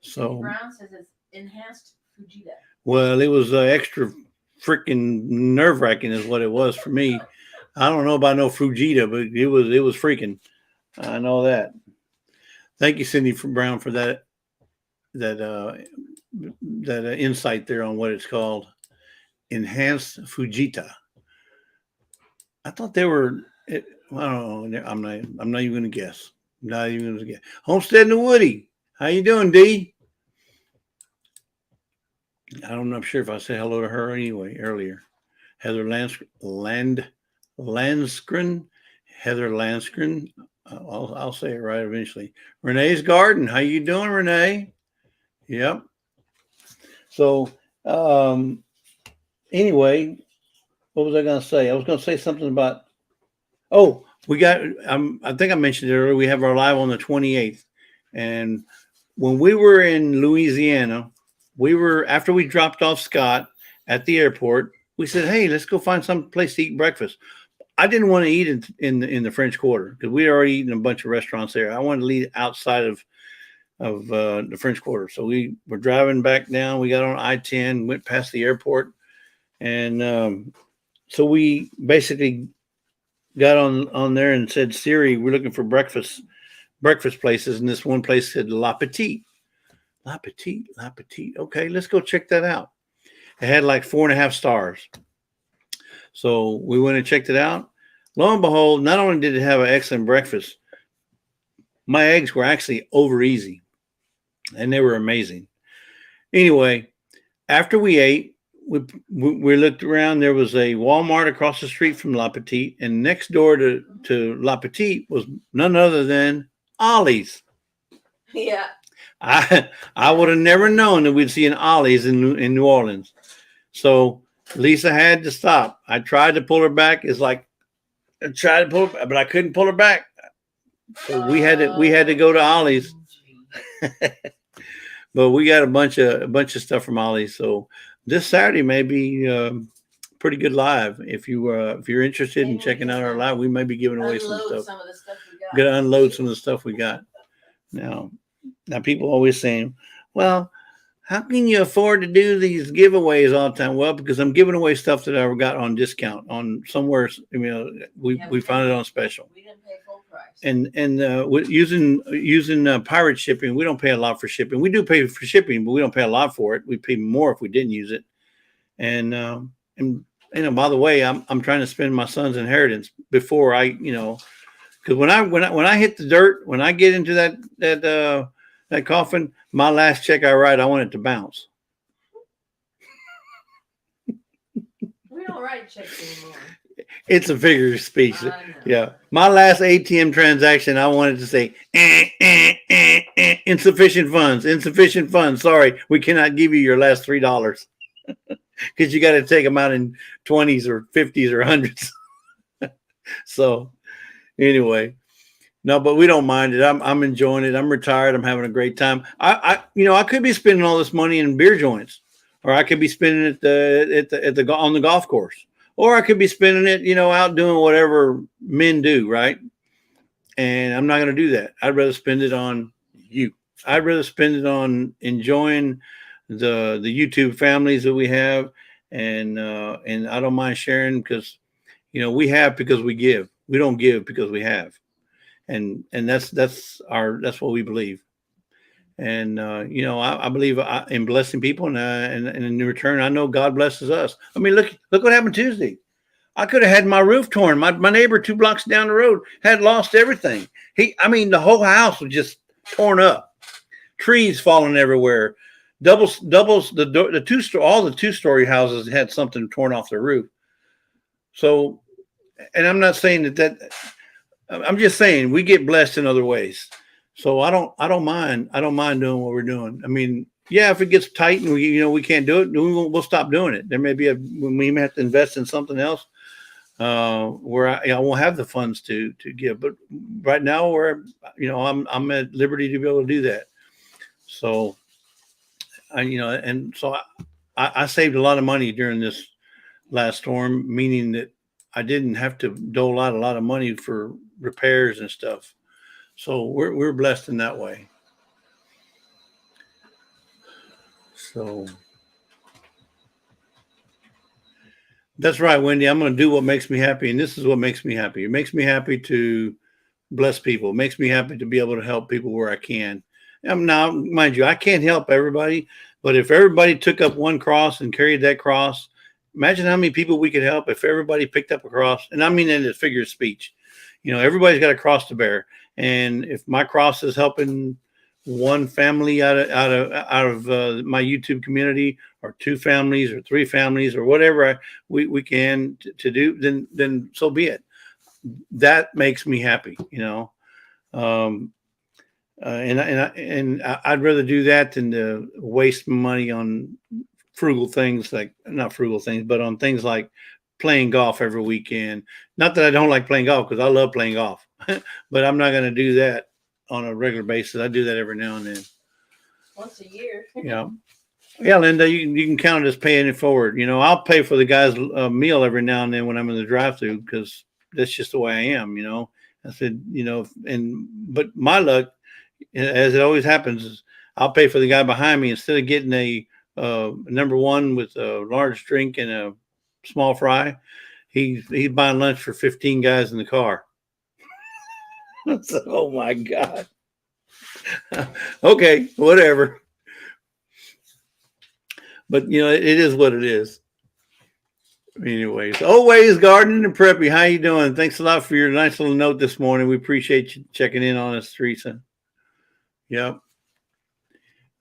So Brown says it's enhanced Fujita. Well, it was extra freaking nerve-wracking is what it was for me. I don't know about no Fujita, but it was freaking. I know that. Thank you, Cindy Brown, for that insight there on what it's called. Enhanced Fujita. I thought they were. I don't know. I'm not even going to guess. Not even going to guess. Homestead and Woody. How you doing, D? I'm not sure if I said hello to her anyway earlier. Heather Landskren. Heather Landskren. I'll say it right eventually. Renee's Garden. How you doing, Renee? Yep. So anyway, what was I going to say? I was going to say something about. Oh, we got. I think I mentioned it earlier. We have our live on the 28th, and when we were in Louisiana, after we dropped off Scott at the airport. We said, "Hey, let's go find some place to eat breakfast." I didn't want to eat in the French Quarter because we had already eaten a bunch of restaurants there. I wanted to eat outside of the French Quarter. So we were driving back down. We got on I-10, went past the airport, and so we basically got on there and said, "Siri, we're looking for breakfast places." And this one place said La Petite. La Petite. Okay, let's go check that out. It had like 4.5 stars. So we went and checked it out. Lo and behold, not only did it have an excellent breakfast, my eggs were actually over easy, and they were amazing. Anyway, after we ate, we looked around. There was a Walmart across the street from La Petite, and next door to La Petite was none other than Ollie's. Yeah. I would have never known that we'd see an Ollie's in New Orleans. So Lisa had to stop. I tried to pull her back. It's like I tried to pull her, but I couldn't pull her back. So we had to go to Ollie's. But we got a bunch of stuff from Ollie's. So this Saturday may be pretty good live. If you're interested in checking out our live, we may be giving away some stuff. Some of the stuff we got. Gonna unload some of the stuff we got. Now people always saying, "Well, how can you afford to do these giveaways all the time?" Well, because I'm giving away stuff that I got on discount on somewhere. We found it on special. We didn't pay full price. And using pirate shipping, we don't pay a lot for shipping. We do pay for shipping, but we don't pay a lot for it. We pay more if we didn't use it. And by the way, I'm trying to spend my son's inheritance before because when I hit the dirt, when I get into that coffin, my last check I write, I want it to bounce. We don't write checks anymore. It's a figure of speech. Yeah. My last ATM transaction, I wanted to say, insufficient funds. Sorry, we cannot give you your last $3 because you got to take them out in 20s or 50s or 100s. So anyway. No, but we don't mind it. I'm enjoying it. I'm retired. I'm having a great time. I could be spending all this money in beer joints, or I could be spending it on the golf course, or I could be spending it, out doing whatever men do, right? And I'm not going to do that. I'd rather spend it on you. I'd rather spend it on enjoying the YouTube families that we have, and I don't mind sharing because, we have because we give. We don't give because we have. And that's what we believe. And, I believe in blessing people and in return, I know God blesses us. I mean, look what happened Tuesday. I could have had my roof torn. My neighbor 2 blocks down the road had lost everything. The whole house was just torn up, trees falling everywhere, doubles the all the 2-story houses had something torn off their roof. So, and I'm not saying that I'm just saying we get blessed in other ways. So I don't mind doing what we're doing. I mean, yeah, if it gets tight and we can't do it, we'll stop doing it. There may be when we may have to invest in something else where I won't have the funds to give. But right now, I'm at liberty to be able to do that. So I saved a lot of money during this last storm, meaning that I didn't have to dole out a lot of money for repairs and stuff. So we're blessed in that way. So that's right, Wendy. I'm going to do what makes me happy, and this is what makes me happy. It makes me happy to bless people. It makes me happy to be able to help people where I can. Now, mind you, I can't help everybody, but if everybody took up one cross and carried that cross, imagine how many people we could help if everybody picked up a cross. And I mean that in a figure of speech. Everybody's got a cross to bear, and if my cross is helping one family out of my YouTube community, or 2 families, or 3 families, or whatever we can to do, then so be it. That makes me happy, and I'd rather do that than to waste money on frugal things, like not frugal things, but on things like playing golf every weekend. Not that I don't like playing golf, because I love playing golf, but I'm not going to do that on a regular basis. I do that every now and then. Once a year. Yeah, Linda, you can count it as paying it forward. I'll pay for the guy's meal every now and then when I'm in the drive-through, because that's just the way I am. I said, but my luck, as it always happens, is I'll pay for the guy behind me instead of getting a number one with a large drink and a small fry. He's buying lunch for 15 guys in the car. So, oh my God. Okay, whatever. But it is what it is. Anyways, always gardening and preppy. How you doing? Thanks a lot for your nice little note this morning. We appreciate you checking in on us, Teresa. Yep.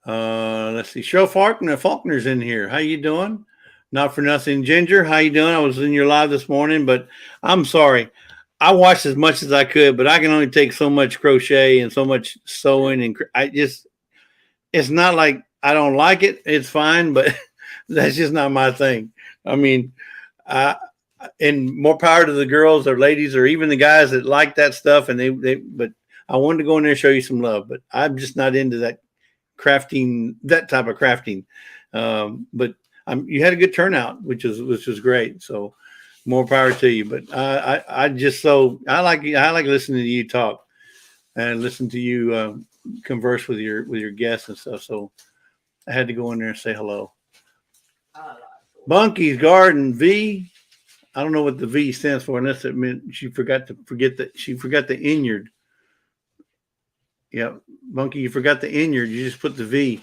Let's see. Cheryl Faulkner's in here. How you doing? Not for nothing. Ginger, how you doing? I was in your live this morning, but I'm sorry. I watched as much as I could, but I can only take so much crochet and so much sewing, and it's not like I don't like it. It's fine, but that's just not my thing. I mean, and more power to the girls or ladies or even the guys that like that stuff. But I wanted to go in there and show you some love, but I'm just not into that crafting, that type of crafting. But you had a good turnout, which was great. So more power to you. But I like listening to you talk and listen to you converse with your guests and stuff. So I had to go in there and say hello. Bunky's Garden V. I don't know what the V stands for, unless it meant she forgot the inward. Yeah, Bunky, you forgot the inward. You just put the V.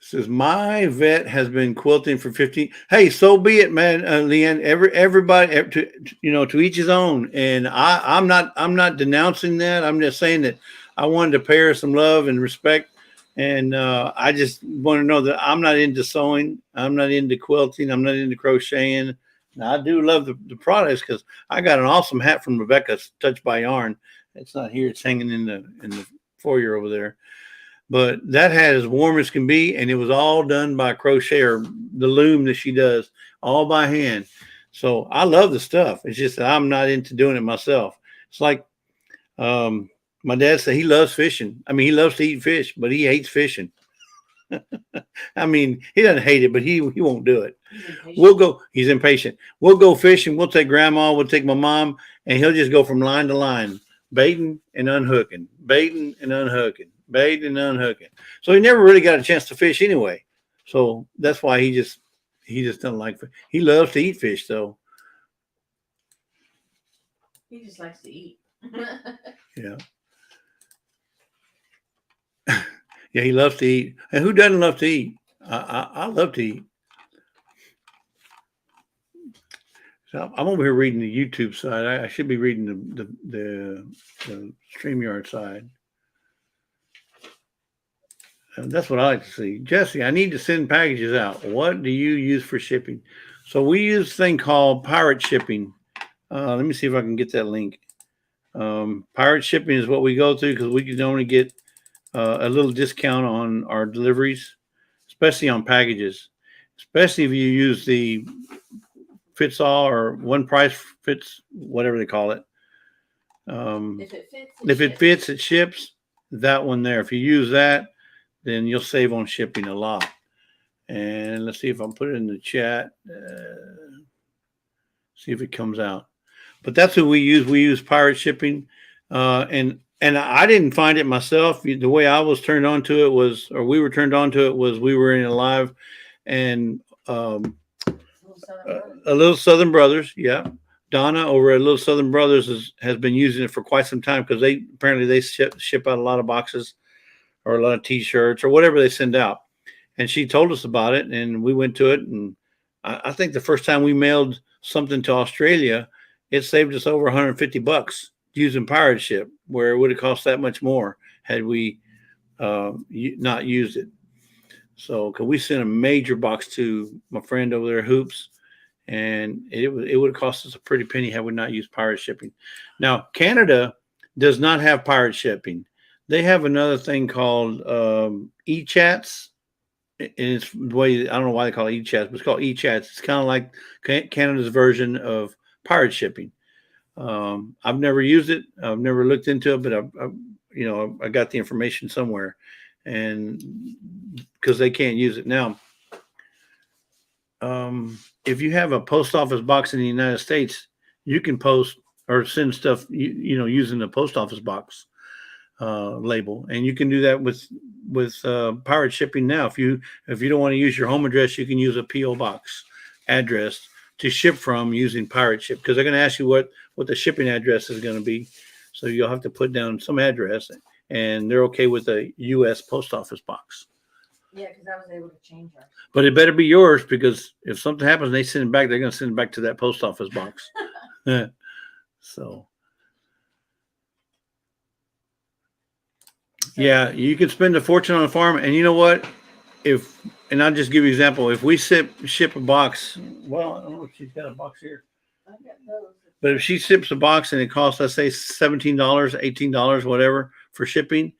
Says my vet has been quilting for 15. Hey, so be it, man. Leanne, everybody, to each his own. And I'm not denouncing that. I'm just saying that I wanted to pay her some love and respect. And I just want to know that I'm not into sewing. I'm not into quilting. I'm not into crocheting. Now, I do love the products, because I got an awesome hat from Rebecca's Touched by Yarn. It's not here. It's hanging in the foyer over there. But that hat is warm as can be, and it was all done by crocheter, the loom that she does, all by hand. So I love the stuff. It's just that I'm not into doing it myself. It's like my dad said he loves fishing. I mean, he loves to eat fish, but he hates fishing. I mean, he doesn't hate it, but he won't do it. He's impatient. We'll go fishing. We'll take grandma. We'll take my mom, and he'll just go from line to line, baiting and unhooking, baiting and unhooking, baiting and unhooking. So he never really got a chance to fish anyway. So that's why he just doesn't like fish. He loves to eat fish, though. He just likes to eat. Yeah. Yeah, he loves to eat. And who doesn't love to eat? I love to eat. So I'm over here reading the YouTube side. I should be reading the StreamYard side. That's what I like to see. Jesse, I need to send packages out. What do you use for shipping? So we use a thing called pirate shipping. Let me see if I can get that link. Pirate shipping is what we go through because we can only get a little discount on our deliveries, especially on packages, especially if you use the fits all or one price fits, whatever they call it. If it fits, it ships. That one there. If you use that, then you'll save on shipping a lot. And let's see if I put it in the chat. See if it comes out. But that's who we use. We use pirate shipping, and I didn't find it myself. The way I was turned on to it was, or we were turned on to it was, we were in a live, and a Little Southern Brothers, yeah. Donna over at Little Southern Brothers has been using it for quite some time because they apparently ship out a lot of boxes or a lot of T-shirts or whatever they send out. And she told us about it, and we went to it. And I think the first time we mailed something to Australia, it saved us over $150 using pirate ship, where it would have cost that much more had we not used it. So, cause we sent a major box to my friend over there, Hoops, and it would have cost us a pretty penny had we not used pirate shipping. Now, Canada does not have pirate shipping. They have another thing called e-chats. And it's the way, I don't know why they call it e-chats, but it's called e-chats. It's kind of like Canada's version of pirate shipping. I've never used it. I've never looked into it, but I got the information somewhere, and because they can't use it now. If you have a post office box in the United States, you can post or send stuff, using the post office box label, and you can do that with pirate shipping now. If you don't want to use your home address, you can use a PO box address to ship from using pirate ship, because they're going to ask you what the shipping address is going to be. So you'll have to put down some address, and they're okay with a U.S. post office box. Yeah, because I was able to change that. But it better be yours, because if something happens and they send it back, they're going to send it back to that post office box. So, yeah, you could spend a fortune on a farm. And you know what? And I'll just give you an example. If we ship a box, well, I don't know if she's got a box here. I got those. But if she ships a box and it costs, let's say, $17, $18, whatever for shipping,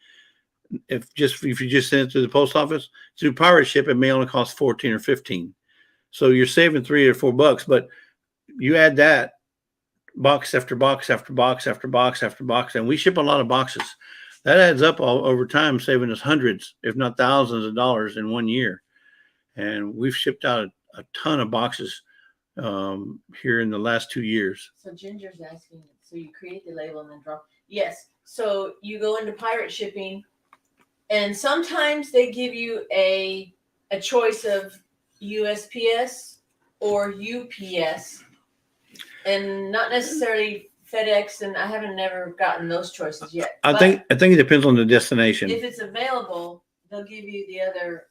if you just send it to the post office through pirate ship, it may only cost 14 or 15. So you're saving $3 or $4. But you add that box after box after box after box after box, and we ship a lot of boxes. That adds up all over time, saving us hundreds, if not thousands of dollars in 1 year. And we've shipped out a ton of boxes here in the last 2 years. So Ginger's asking, so you create the label and then drop. Yes. So you go into pirate shipping, and sometimes they give you a choice of USPS or UPS, and not necessarily FedEx. And I haven't never gotten those choices yet. I think it depends on the destination. If it's available, they'll give you the other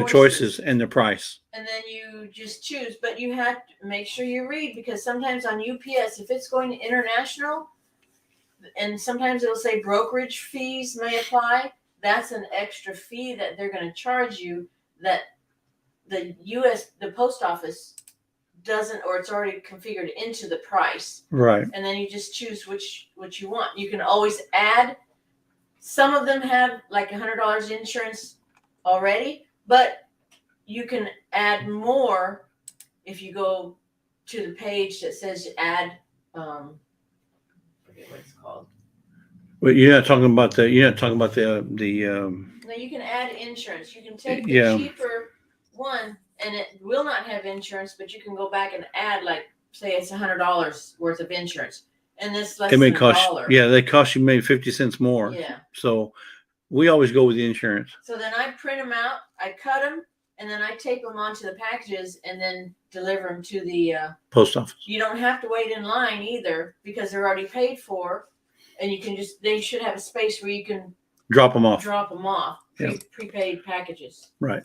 choices and the price. And then you just choose, but you have to make sure you read, because sometimes on UPS, if it's going to international, and sometimes it'll say brokerage fees may apply, that's an extra fee that they're going to charge you that the post office doesn't, or it's already configured into the price. Right. And then you just choose what you want. You can always add. Some of them have like $100 insurance already, but you can add more if you go to the page that says add. I forget what it's called. But you're not talking about the. No, you can add insurance. You can take the cheaper one, and it will not have insurance, but you can go back and add, like, say it's $100 worth of insurance, and this less than $1. Yeah, they cost you maybe 50 cents more. Yeah. So we always go with the insurance. So then I print them out, I cut them, and then I tape them onto the packages and then deliver them to the post office. You don't have to wait in line either, because they're already paid for, and you can they should have a space where you can drop them off. Prepaid packages. Right.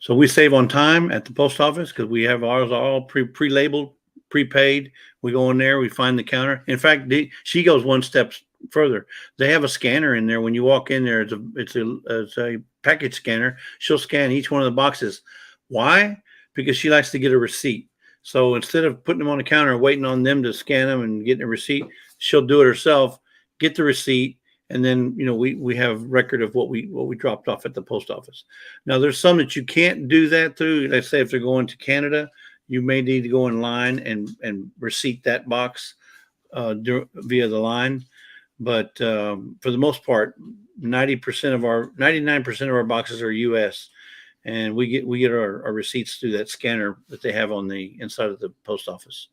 So we save on time at the post office because we have ours all pre-labeled, prepaid. We go in there, we find the counter. In fact, she goes one step further. They have a scanner in there. When you walk in there, it's a package scanner. She'll scan each one of the boxes. Why? Because she likes to get a receipt. So instead of putting them on the counter and waiting on them to scan them and getting a receipt, she'll do it herself, get the receipt, and then we have record of what we dropped off at the post office. Now there's some that you can't do that through. Let's say if they're going to Canada, you may need to go in line and receipt that box via the line. But for the most part, 99% of our boxes are U.S. and we get our receipts through that scanner that they have on the inside of the post office.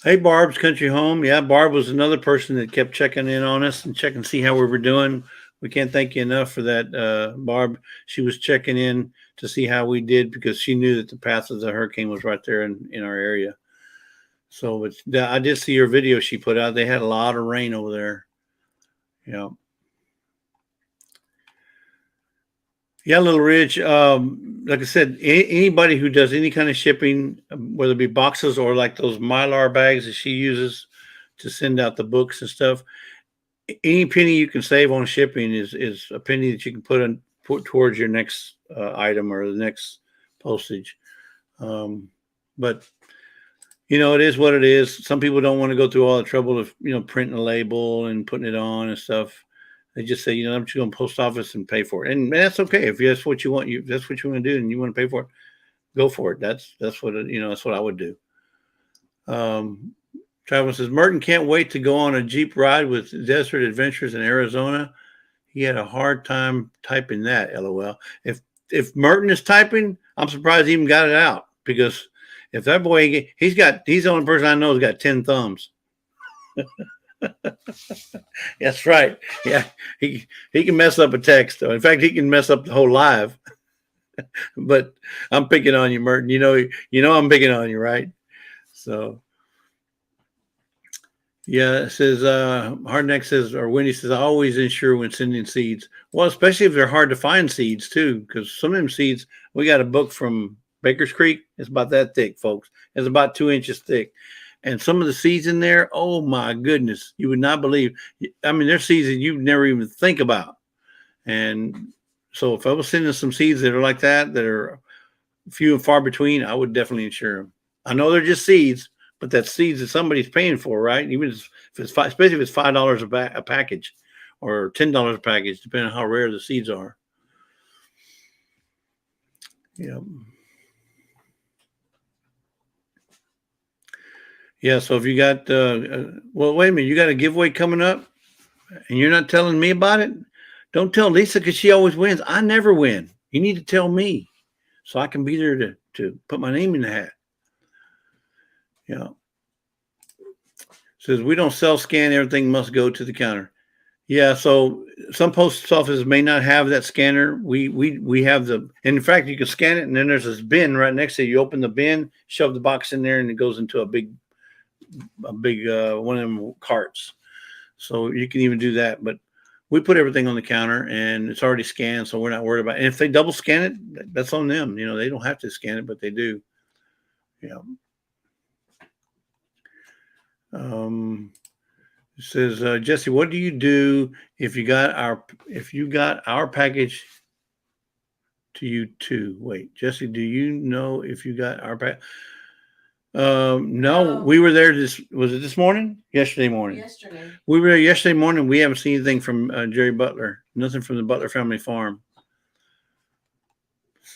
Hey, Barb's Country Home. Yeah, Barb was another person that kept checking in on us and checking to see how we were doing. We can't thank you enough for that, Barb. She was checking in to see how we did because she knew that the path of the hurricane was right there in our area. So I did see your video she put out. They had a lot of rain over there. Yeah. Yeah, Little Ridge. Like I said, anybody who does any kind of shipping, whether it be boxes or like those Mylar bags that she uses to send out the books and stuff, any penny you can save on shipping is a penny that you can put towards your next item or the next postage. But it is what it is. Some people don't want to go through all the trouble of printing a label and putting it on and stuff. They just say, I'm just going to post office and pay for it, and that's okay if that's what you want. That's what you want to do, and you want to pay for it. Go for it. That's what that's what I would do. Travis says Merton can't wait to go on a Jeep ride with Desert Adventures in Arizona. He had a hard time typing that. LOL. If Merton is typing, I'm surprised he even got it out, because if that boy he's the only person I know who's got 10 thumbs. That's right. Yeah, he can mess up a text. In fact, he can mess up the whole live. But I'm picking on you, Merton. I'm picking on you, right? So yeah, it says Hardneck says, or Wendy says, I always insure when sending seeds. Well, especially if they're hard to find seeds too, because some of them seeds, we got a book from Baker's Creek. It's about that thick, folks. It's about 2 inches thick. And some of the seeds in there, oh my goodness, you would not believe. I mean, there's seeds that you never even think about. And so if I was sending some seeds that are like that are few and far between, I would definitely insure them. I know they're just seeds, but that's seeds that somebody's paying for, right? Even if it's especially if it's $5 a package or $10 a package, depending on how rare the seeds are. Yeah. Yeah, so if you got, well, wait a minute, you got a giveaway coming up and you're not telling me about it? Don't tell Lisa because she always wins. I never win. You need to tell me so I can be there to put my name in the hat. Yeah. Says we don't scan, everything must go to the counter. Yeah, so some post offices may not have that scanner. We have and in fact, you can scan it and then there's this bin right next to you. You open the bin, shove the box in there, and it goes into a big one of them carts. So you can even do that, but we put everything on the counter and it's already scanned, so we're not worried about it. And if they double scan it, that's on them. They don't have to scan it, but they do. Yeah. It says, Jesse, what do you do if you got our package to you too? Wait, Jesse, do you know if you got our package? No, we were there. Was it this morning? Yesterday morning. Yesterday. We were there yesterday morning. We haven't seen anything from Jerry Butler. Nothing from the Butler family farm.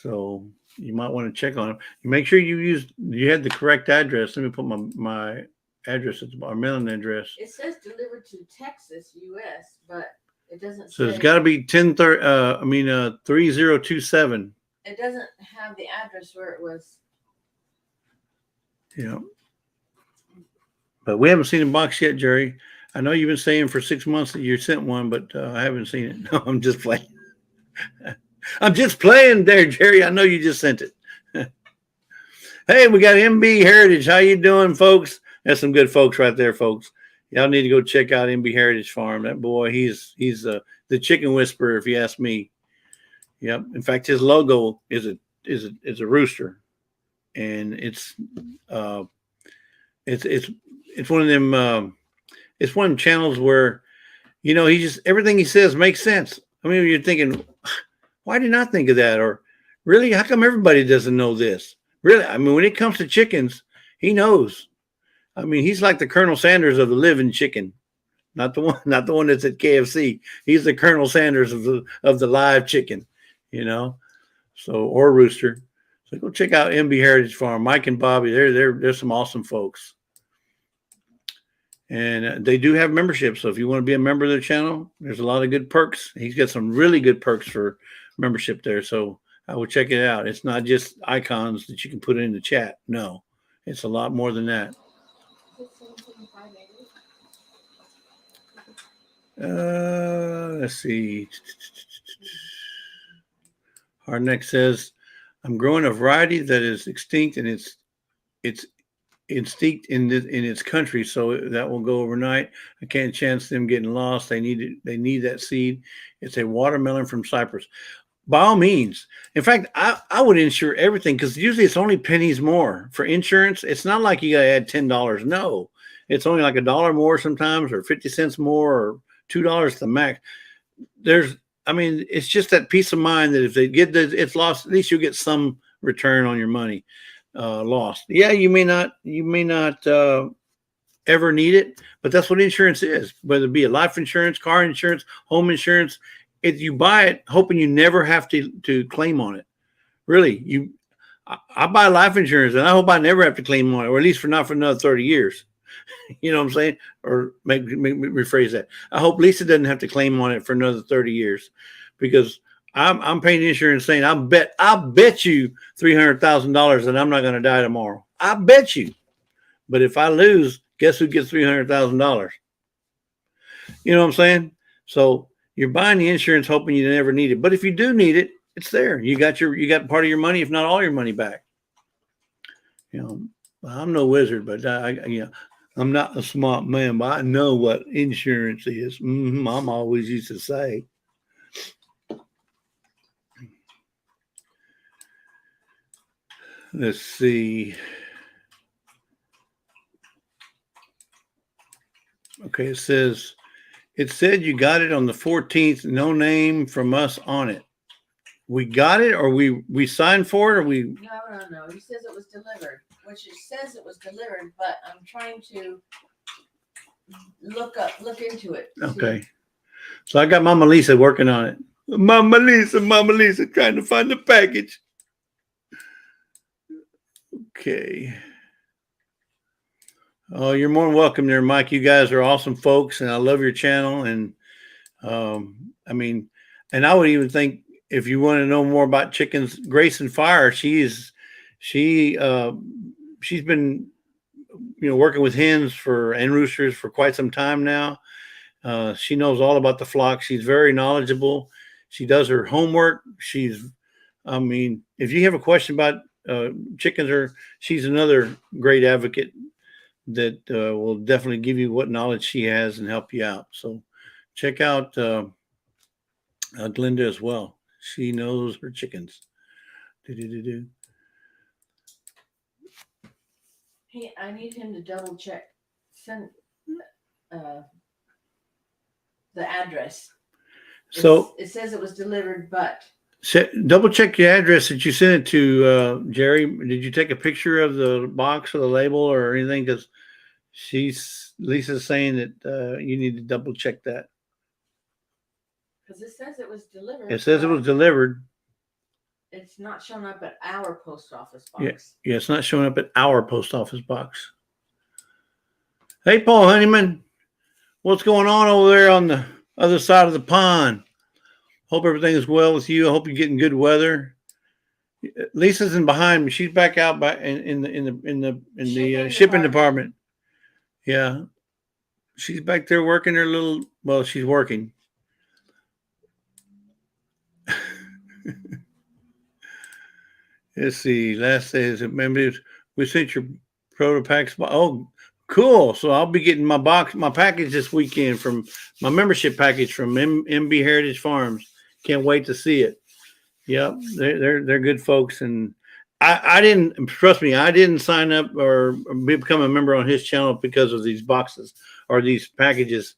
So you might want to check on them. Make sure you had the correct address. Let me put my address at our mailing address. It says delivered to Texas, U.S., but it doesn't. So it's got to be 3027. It doesn't have the address where it was. Yeah. But we haven't seen a box yet, Jerry. I know you've been saying for 6 months that you sent one, but I haven't seen it. No, I'm just playing. I'm just playing there, Jerry. I know you just sent it. Hey, we got MB Heritage. How you doing, folks? That's some good folks right there, folks. Y'all need to go check out MB Heritage Farm. That boy, he's the chicken whisperer, if you ask me. Yep. In fact, his logo is a rooster. and it's it's one of them. It's one of them channels where he just everything he says makes sense. I mean, you're thinking, why did I think of that? Or really, how come everybody doesn't know this? Really, I mean, when it comes to chickens, he knows. I mean, he's like the Colonel Sanders of the living chicken, not the one that's at KFC. He's the Colonel Sanders of the live chicken, So or rooster. So go check out MB Heritage Farm. Mike and Bobby, they're some awesome folks. And they do have memberships. So if you want to be a member of their channel, there's a lot of good perks. He's got some really good perks for membership there. So I would check it out. It's not just icons that you can put in the chat. No, it's a lot more than that. Let's see. Hardneck says, I'm growing a variety that is extinct and it's instinct in its country, so that will go overnight. I can't chance them getting lost. They need that seed. It's a watermelon from Cyprus. By all means. In fact, I would insure everything, because usually it's only pennies more for insurance. It's not like you got to add $10. No, it's only like $1 more sometimes, or 50 cents more, or $2 the max. It's just that peace of mind that if they get it's lost, at least you'll get some return on your money. Lost. Yeah, you may not ever need it, but that's what insurance is. Whether it be a life insurance, car insurance, home insurance, if you buy it hoping you never have to claim on it. Really, I buy life insurance and I hope I never have to claim on it, or at least not for another 30 years. You know what I'm saying? Or make rephrase that. I hope Lisa doesn't have to claim on it for another 30 years, because I'm paying insurance saying I bet you $300,000 that I'm not going to die tomorrow. I bet you. But if I lose, guess who gets $300,000? You know what I'm saying? So you're buying the insurance hoping you never need it. But if you do need it, it's there. You got part of your money, if not all your money back. I'm no wizard, but I'm not a smart man, but I know what insurance is. Mom always used to say. Let's see. Okay, it said you got it on the 14th. No name from us on it. We got it, or we signed for it, or we? No. He says it was delivered, which it says it was delivered, but I'm trying to look into it. Okay. So I got Mama Lisa working on it. Mama Lisa trying to find the package. Okay. Oh, you're more than welcome there, Mike. You guys are awesome folks, and I love your channel. And and I would even think, if you want to know more about chickens, Grace and Fire, she's been working with hens and roosters for quite some time now. She knows all about the flock. She's very knowledgeable. She does her homework. If you have a question about chickens, she's another great advocate that will definitely give you what knowledge she has and help you out. So check out Glenda as well. She knows her chickens. Hey, I need him to double check. Send the address. So it says it was delivered, but double check your address that you sent it to, Jerry. Did you take a picture of the box or the label or anything? Because Lisa's saying that you need to double check that. Because it says it was delivered. It says it was delivered. It's not showing up at our post office box. Yeah, it's not showing up at our post office box. Hey, Paul Honeyman, what's going on over there on the other side of the pond? Hope everything is well with you. I hope you're getting good weather. Lisa's in behind me. She's back out in the shipping department. Yeah, she's back there working her little. Well, she's working. Let's see. Last day is maybe we sent your proto-packs. Oh, cool. So I'll be getting my package this weekend from my membership package from MB Heritage Farms. Can't wait to see it. Yep, they're good folks, and I didn't, trust me, I didn't sign up or become a member on his channel because of these boxes or these packages.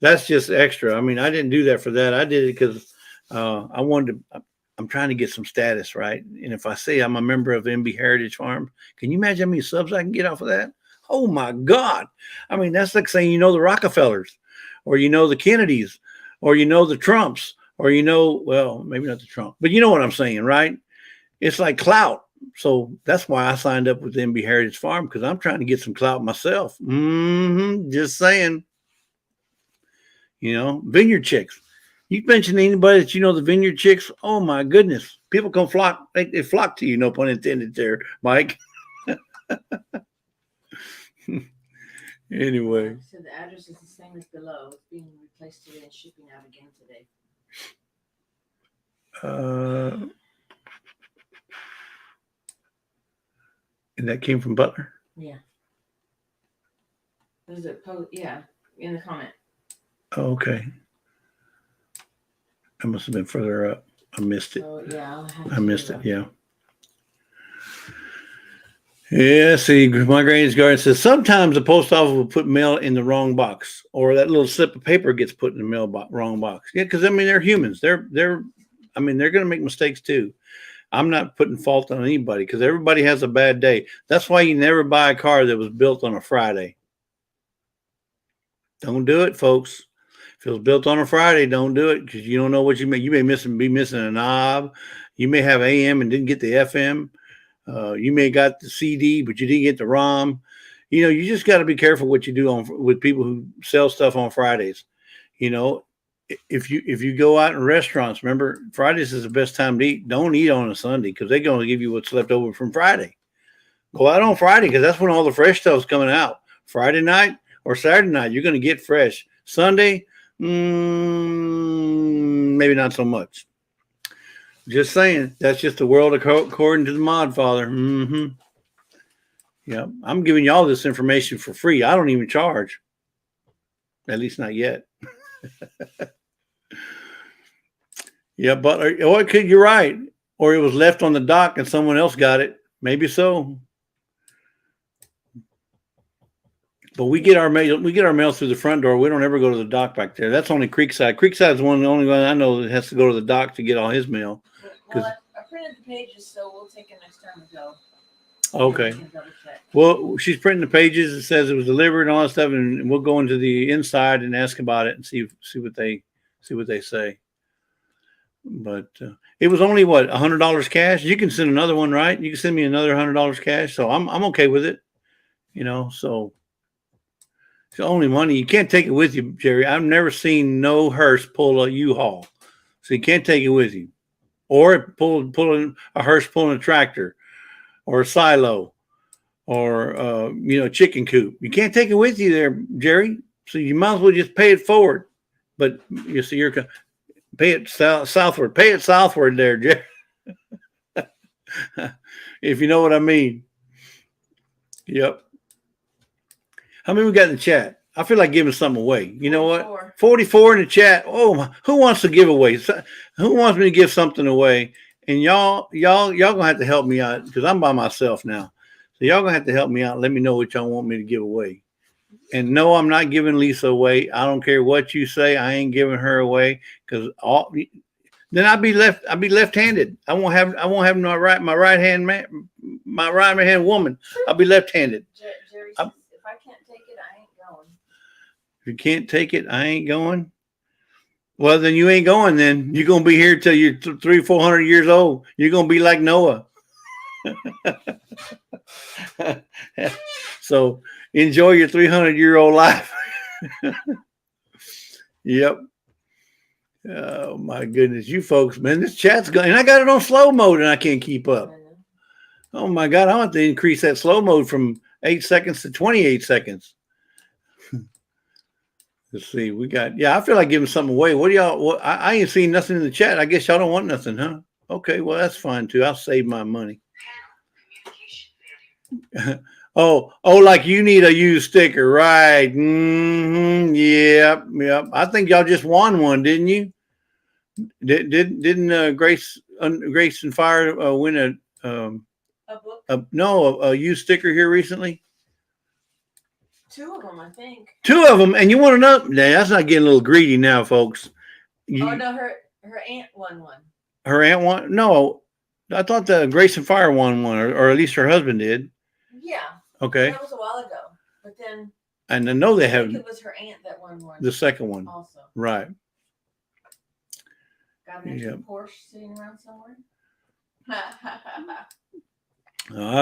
That's just extra. I mean, I didn't do that for that. I did it because I wanted to. I'm trying to get some status, right? And if I say I'm a member of MB Heritage Farm, can you imagine how many subs I can get off of that? Oh my God. I mean, that's like saying, the Rockefellers or, the Kennedys or, the Trumps or, well, maybe not the Trump, but you know what I'm saying, right? It's like clout. So that's why I signed up with MB Heritage Farm, because I'm trying to get some clout myself. Just saying, Vineyard Chicks. You mention anybody that the Vineyard Chicks? Oh my goodness, people come flock. They flock to you. No pun intended there, Mike. Anyway. So the address is the same as below. It's being replaced today and shipping out again today. And that came from Butler? Yeah. There's a post, yeah, in the comment. Oh, okay. I must have been further up. I missed it. Oh, yeah. I missed it, yeah. Yeah, see, my granny's garden says sometimes the post office will put mail in the wrong box, or that little slip of paper gets put in the wrong box. Yeah, because I mean they're humans. They're going to make mistakes too. I'm not putting fault on anybody because everybody has a bad day. That's why you never buy a car that was built on a Friday. Don't do it, folks. If it was built on a Friday, don't do it because you don't know what you may. You may be missing a knob. You may have AM and didn't get the FM. You may got the CD, but you didn't get the ROM. You just got to be careful what you do with people who sell stuff on Fridays. If you go out in restaurants, remember Fridays is the best time to eat. Don't eat on a Sunday because they're going to give you what's left over from Friday. Go out on Friday because that's when all the fresh stuff's coming out. Friday night or Saturday night, you're going to get fresh. Sunday, maybe not so much. Just saying, that's just the world according to the Modfather. Yeah, I'm giving you all this information for free. I don't even charge. At least not yet. Yeah, but you're right. Or it was left on the dock and someone else got it. Maybe so. But we get our mail through the front door. We don't ever go to the dock back there. That's only Creekside. Creekside is the only one I know that has to go to the dock to get all his mail. Well, I printed the pages, so we'll take it next time we go. Okay. Well, she's printing the pages. It says it was delivered and all that stuff, and we'll go into the inside and ask about it and see what they say. But it was only what, $100 cash. You can send another one, right? You can send me another $100 cash, so I'm okay with it. So it's only money. You can't take it with you, Jerry. I've never seen no hearse pull a U-Haul, so you can't take it with you. Or pulling a hearse pulling a tractor, or a silo, or chicken coop. You can't take it with you there, Jerry. So you might as well just pay it forward. But you see, pay it southward. Pay it southward there, Jerry. If you know what I mean. Yep. How many we got in the chat? I feel like giving something away. You know what? 44 in the chat. Oh, who wants to give away? Who wants me to give something away? And y'all gonna have to help me out because I'm by myself now. So y'all gonna have to help me out. Let me know what y'all want me to give away. And no, I'm not giving Lisa away. I don't care what you say. I ain't giving her away because then I'll be left-handed. I won't have my right hand woman. I'll be left-handed. Jerry says, if I can't take it, I ain't going. If you can't take it, I ain't going. Well, then you ain't going. Then you're gonna be here till you're 300-400 years old. You're gonna be like Noah. So enjoy your 300-year-old life. Yep. Oh my goodness, you folks, man, this chat's going. And I got it on slow mode, and I can't keep up. Oh my God, I want to increase that slow mode from 8 seconds to 28 seconds. Let's see, I feel like giving something away. What do y'all? I ain't seen nothing in the chat. I guess y'all don't want nothing, huh? Okay, well that's fine too. I'll save my money. Oh, like you need a used sticker, right? Yep. I think y'all just won one, didn't you? Didn't Grace and Fire win a a used sticker here recently? 2 of them, I think. 2 of them, and you want to know? Nah, that's not getting a little greedy now, folks. Oh no, her aunt won one. Her aunt won? No, I thought the Grace and Fire won one, or at least her husband did. Yeah. Okay. That was a while ago, but then. And I know they I have. think it was her aunt that won one. The second one. Also. Right. Got an extra Porsche sitting around somewhere.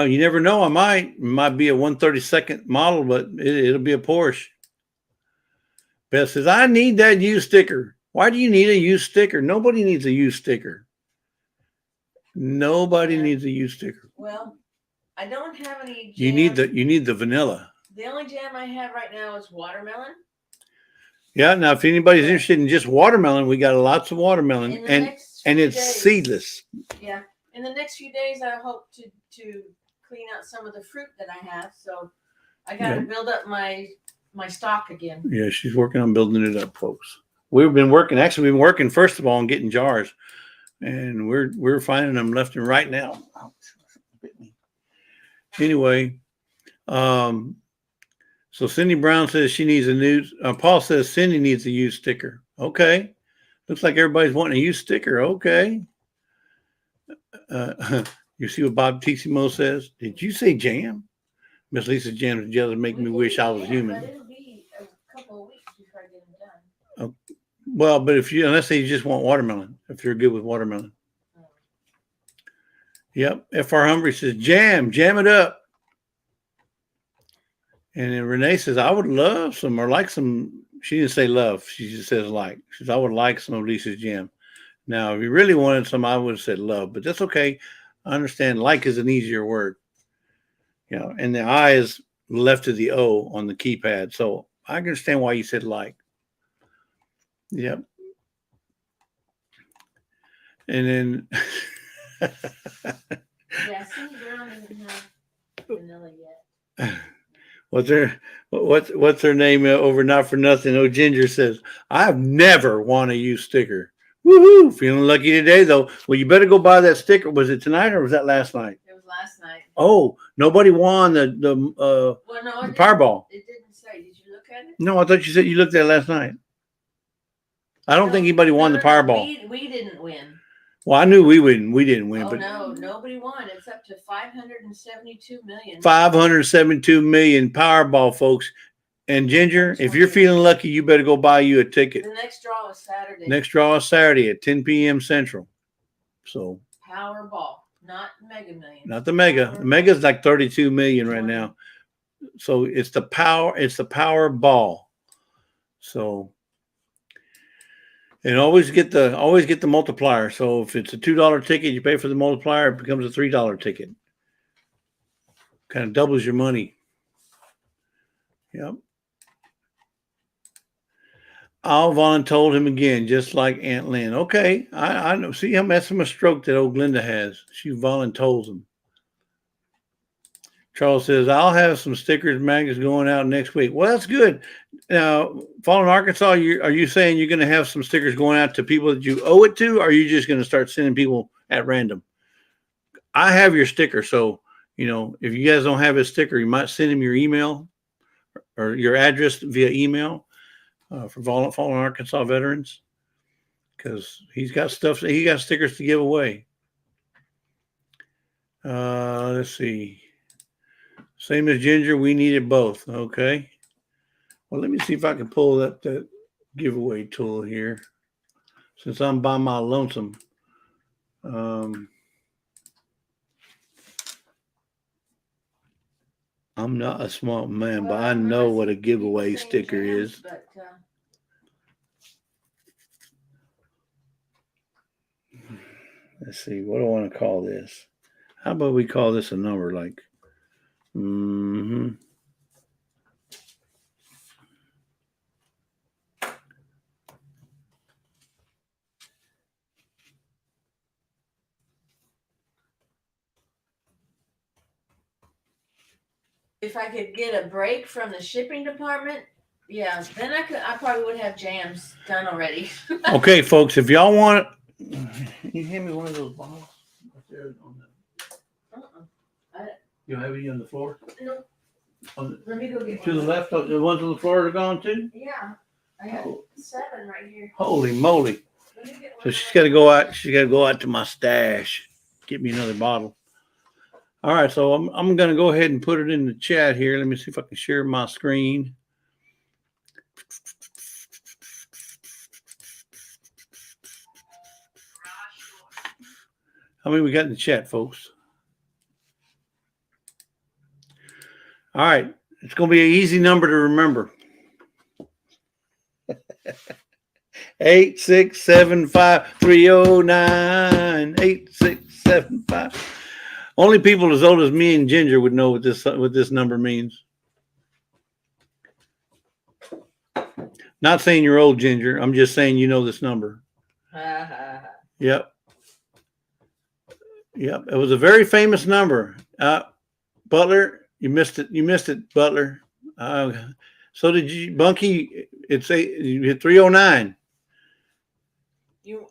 You never know. It might be a 132nd model, but it'll be a Porsche. Beth says, I need that used sticker. Why do you need a used sticker? Nobody needs a used sticker. Nobody needs a used sticker. Well, I don't have any jam. You need the vanilla. The only jam I have right now is watermelon. Yeah, now if anybody's interested in just watermelon, we got lots of watermelon, and it's seedless. Yeah, in the next few days, I hope to clean out some of the fruit that I have. So I got to build up my stock again. Yeah, she's working on building it up, folks. We've been working first of all on getting jars, and we're finding them left and right now. Anyway, so Cindy Brown says she needs a new. Paul says Cindy needs a used sticker. Okay, looks like everybody's wanting a used sticker. Okay. You see what Bob Tissimo says? Did you say jam? Miss Lisa Jam is jealous, make me wish I was human. But it'll be a couple of weeks before I get them done. Well, but unless they just want watermelon, if you're good with watermelon. Yep. F.R. Humphrey says jam it up. And then Renee says, I would love some or like some. She didn't say love. She just says like. She says, I would like some of Lisa's jam. Now, if you really wanted some, I would have said love, but that's okay. I understand like is an easier word. And the I is left of the O on the keypad. So I understand why you said like. Yep. And then. Yeah, Cindy Brown doesn't have vanilla yet. What's her name over Not For Nothing? Oh, Ginger says, I've never won a used sticker. Woohoo! Feeling lucky today, though. Well, you better go buy that sticker. Was it tonight or was that last night? It was last night. Oh, nobody won the Powerball. It didn't say. Did you look at it? No, I thought you said you looked at it last night. I don't think anybody won the Powerball. We didn't win. Well, I knew we didn't win. Oh, but no, nobody won. It's up to 572 million. 572 million Powerball, folks. And Ginger, if you're feeling lucky, you better go buy you a ticket. The next draw is Saturday. Next draw is Saturday at 10 p.m. Central. So Powerball, not Mega Million. Not the Mega. Powerball. The Mega is like 32 million right now. So it's the Powerball. So and always get the multiplier. So if it's a $2 ticket, you pay for the multiplier, it becomes a $3 ticket. Kind of doubles your money. Yep. Alvon told him again, just like Aunt Lynn. Okay, I know. See how much of a stroke that old Glenda has. She voluntold him. Charles says, I'll have some stickers, magnets going out next week. Well, that's good. Now, Fallen Arkansas, are you saying you're going to have some stickers going out to people that you owe it to, or are you just going to start sending people at random? I have your sticker, so, if you guys don't have a sticker, you might send him your email or your address via email for Fallen Arkansas veterans, because he got stickers to give away. Let's see. Same as Ginger, we needed both. Okay. Well, let me see if I can pull up that giveaway tool here, since I'm by my lonesome. I'm not a smart man, but I know what a giveaway sticker is. Let's see. What do I want to call this? How about we call this a number like? If I could get a break from the shipping department, yeah, then I probably would have jams done already. Okay, folks, if y'all want, you hand me one of those bottles right there on the. You have any on the floor? No. On Let me go get to the left, the ones on the floor are gone too? Yeah. I got 7 right here. Holy moly. Let me get one So she's got to go out. She's got to go out to my stash. Get me another bottle. All right. So I'm going to go ahead and put it in the chat here. Let me see if I can share my screen. How many we got in the chat, folks? All right. It's going to be an easy number to remember. 8675309. 8675. Only people as old as me and Ginger would know what this number means. Not saying you're old, Ginger. I'm just saying you know this number. Yep. Yep. It was a very famous number. Butler, you missed it. You missed it, Butler. So did you, Bunky. It's you hit 309. You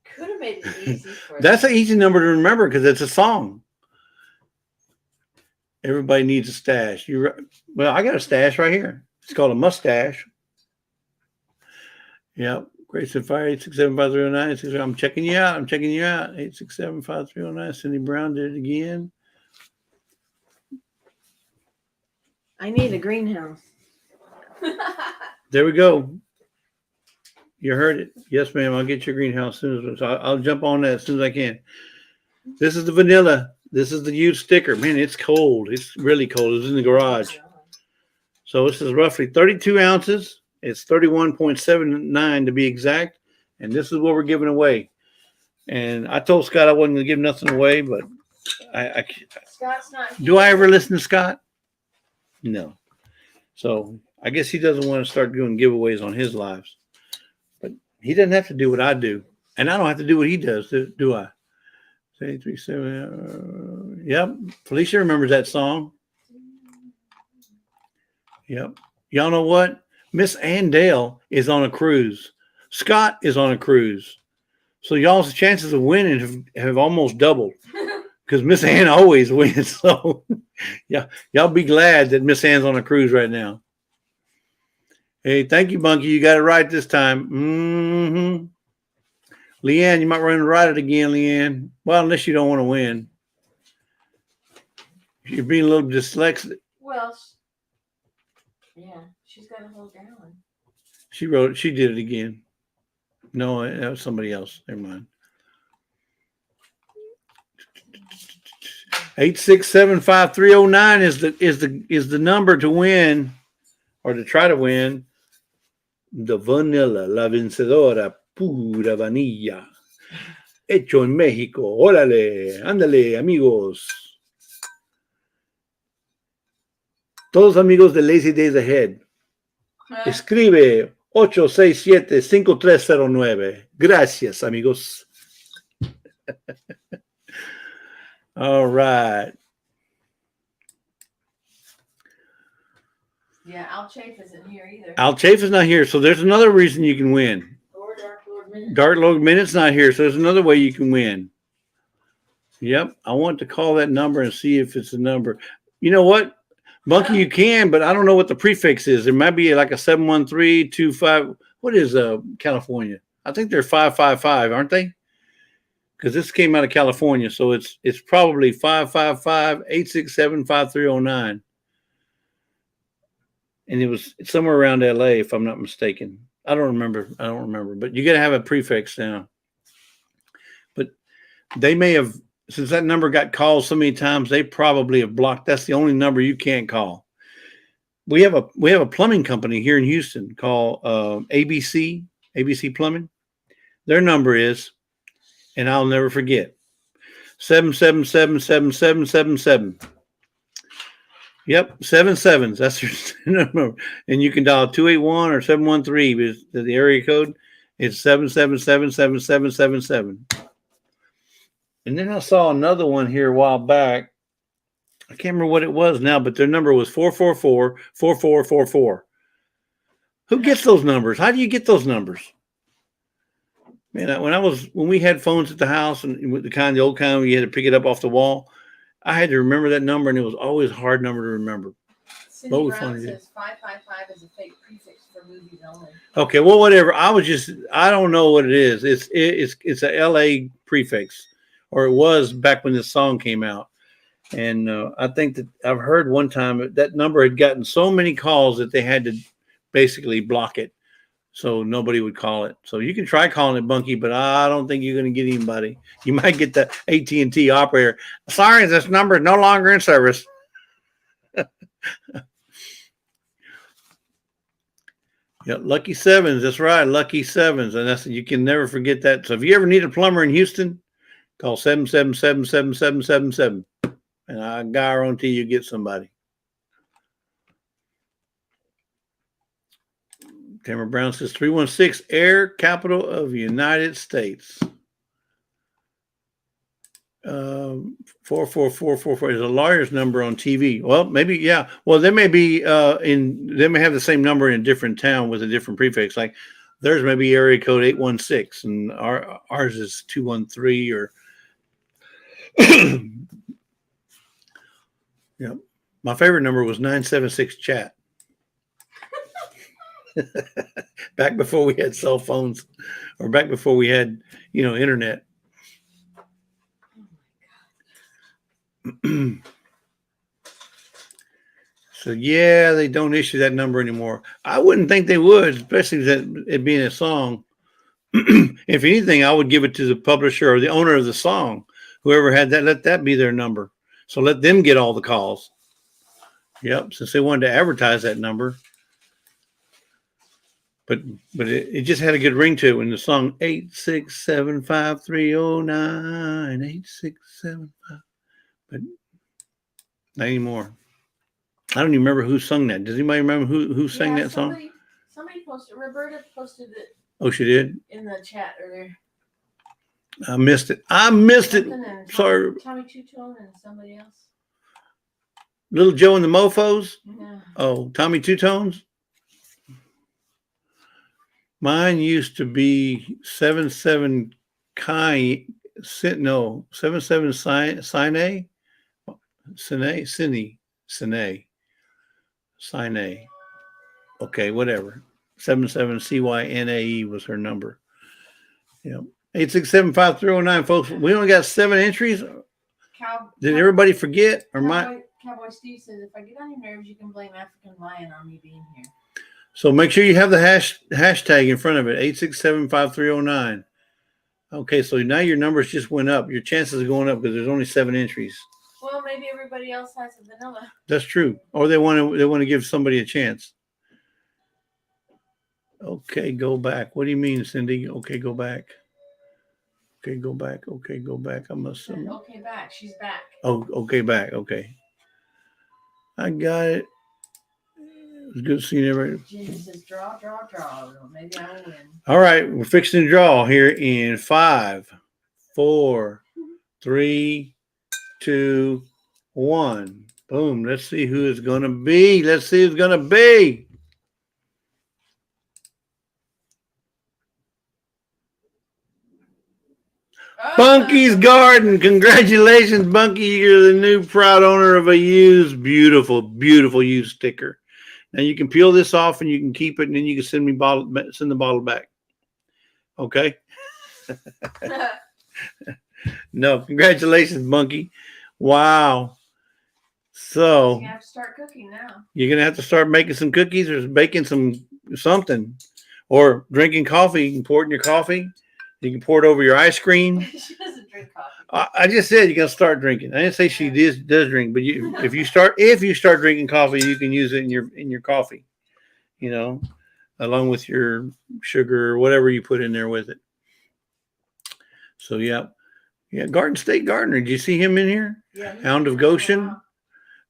could have made it easy for That's an easy number to remember because it's a song. Everybody needs a stash. Well, I got a stash right here. It's called a mustache. Yep. Grayson Fire 8675309. I'm checking you out. 8675309. Cindy Brown did it again. I need a greenhouse. There we go. You heard it. Yes, ma'am. I'll get your greenhouse soon as I'll jump on that as soon as I can. This is the vanilla. This is the used sticker. Man, it's cold. It's really cold. It's in the garage. So this is roughly 32 ounces. It's 31.79 to be exact. And this is what we're giving away. And I told Scott I wasn't going to give nothing away, but Scott's not here. Do I ever listen to Scott? No. So I guess he doesn't want to start doing giveaways on his lives. But he doesn't have to do what I do. And I don't have to do what he does, do I? 837. Yep. Felicia remembers that song. Yep. Y'all know what? Miss Ann Dale is on a cruise. Scott is on a cruise. So y'all's chances of winning have almost doubled. Because Miss Ann always wins. So yeah, y'all be glad that Miss Ann's on a cruise right now. Hey, thank you, Bunky. You got it right this time. Mm-hmm. Leanne, you might run and write it again, Leanne. Well, unless you don't want to win. You're being a little dyslexic. Well, yeah, she's got a whole gallon. She wrote it. She did it again. No, that was somebody else. Never mind. 8675309 is the number to win, or to try to win, the vanilla, la vencedora pura vanilla, hecho en México. Órale, ándale, amigos. Todos amigos de Lazy Days Ahead. Escribe 867-5309. Gracias, amigos. All right. Yeah, Al Chafe isn't here either. Al Chafe is not here, so there's another reason you can win. Or Dark Lord Minute. Dark Lord Minute's not here, so there's another way you can win. Yep, I want to call that number and see if it's a number. You know what, Bunky, you can, but I don't know what the prefix is. There might be like a 71325. What is California? I think they're 555, aren't they? Because this came out of California, so it's probably 555-867-5309. And it was somewhere around LA, if I'm not mistaken. I don't remember, but you got to have a prefix now. But they may have, since that number got called so many times, they probably have blocked. That's the only number you can't call. We have a plumbing company here in Houston called ABC Plumbing. Their number is, and I'll never forget, 777-7777. Yep, 7 sevens. That's your number. And you can dial 281 or 713 is the area code. It's 777-7777. And then I saw another one here a while back. I can't remember what it was now, but their number was 444-4444. Who gets those numbers? How do you get those numbers? Man, when we had phones at the house, and with the old kind where you had to pick it up off the wall, I had to remember that number, and it was always a hard number to remember. Cindy What was Brown funny? says 555 is a fake prefix for movies only. Okay, well, whatever. I don't know what it is. It's a LA prefix, or it was back when this song came out. And I think that I've heard one time that number had gotten so many calls that they had to basically block it, so nobody would call it. So you can try calling it Bunky, but I don't think you're going to get anybody. You might get the AT&T operator. Sorry, this number is no longer in service. Yeah, Lucky Sevens. That's right, Lucky Sevens, and you can never forget that. So if you ever need a plumber in Houston, call 777-7777, and I guarantee you get somebody. Tamara Brown says 316 Air, capital of the United States. 44444 is a lawyer's number on TV. Well, maybe, yeah. Well, they may be they may have the same number in a different town with a different prefix. Like theirs may be area code 816, and ours is 213 or yeah. My favorite number was 976 chat. Back before we had cell phones, or back before we had, internet. So yeah, they don't issue that number anymore. I wouldn't think they would, especially that it being a song. If anything, I would give it to the publisher or the owner of the song, whoever had that. Let that be their number. So let them get all the calls. Yep, since they wanted to advertise that number. But it just had a good ring to it when the song 8675309 8675. But not anymore. I don't even remember who sung that. Does anybody remember who sang that song? Somebody posted. Roberta posted it. Oh, she did? In the chat earlier. I missed it. Sorry. Tommy Two-Tone and somebody else. Little Joe and the Mofos? Yeah. Oh, Tommy Two-Tones? Mine used to be 77 Sine. Okay, whatever. 77 CYNAE was her number. Yeah. 8675309, folks. We only got 7 entries. Did everybody forget? Cowboy Steve says, if I get on your nerves, you can blame African Lion on me being here. So make sure you have the hashtag in front of it, 8675309. Okay, so now your numbers just went up. Your chances are going up because there's only 7 entries. Well, maybe everybody else has a vanilla. That's true. Or they want to give somebody a chance. Okay, go back. What do you mean, Cindy? Okay, go back. Okay, go back. Okay, go back. I must. Okay, back. She's back. Oh, okay, back. Okay. I got it. It's good seeing everybody. Jim says, draw. Maybe I will win. All right, we're fixing to draw here in 5, 4, 3, 2, 1. Boom. Let's see who it's going to be. Bunky's Garden. Congratulations, Bunky. You're the new proud owner of a beautiful, beautiful used sticker. Now you can peel this off and you can keep it, and then you can send the bottle back. Okay. No, congratulations, Bunky. Wow. So you have to start cooking now. You're gonna have to start making some cookies or baking something, or drinking coffee. You can pour it in your coffee. You can pour it over your ice cream. She doesn't drink coffee. I just said you got to start drinking. I didn't say she does drink, but if you start drinking coffee, you can use it in your coffee, along with your sugar or whatever you put in there with it. So yeah, Garden State Gardener. Did you see him in here? Yeah. Hound of Goshen,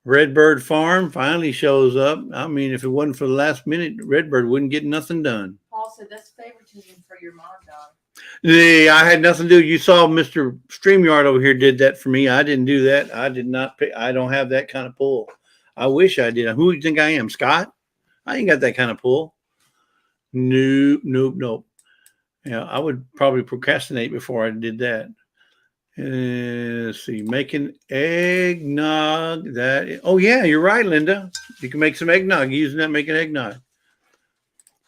Redbird Farm finally shows up. I mean, if it wasn't for the last minute, Redbird wouldn't get nothing done. Paul said that's favoritism for your mom, dog. I had nothing to do. You saw Mr. StreamYard over here did that for me. I didn't do that. I did not pay. I don't have that kind of pull. I wish I did. Who do you think I am, Scott? I ain't got that kind of pull. Nope. Yeah, I would probably procrastinate before I did that. Let's see, making eggnog. Oh yeah, you're right, Linda. You can make some eggnog using that, making eggnog.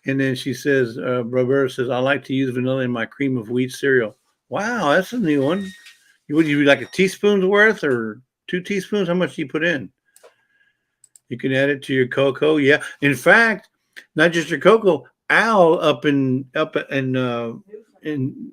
And then she says, Roberta says, I like to use vanilla in my cream of wheat cereal. Wow, that's a new one. Would you like a teaspoon's worth or 2 teaspoons? How much do you put in? You can add it to your cocoa. Yeah. In fact, not just your cocoa. Al up in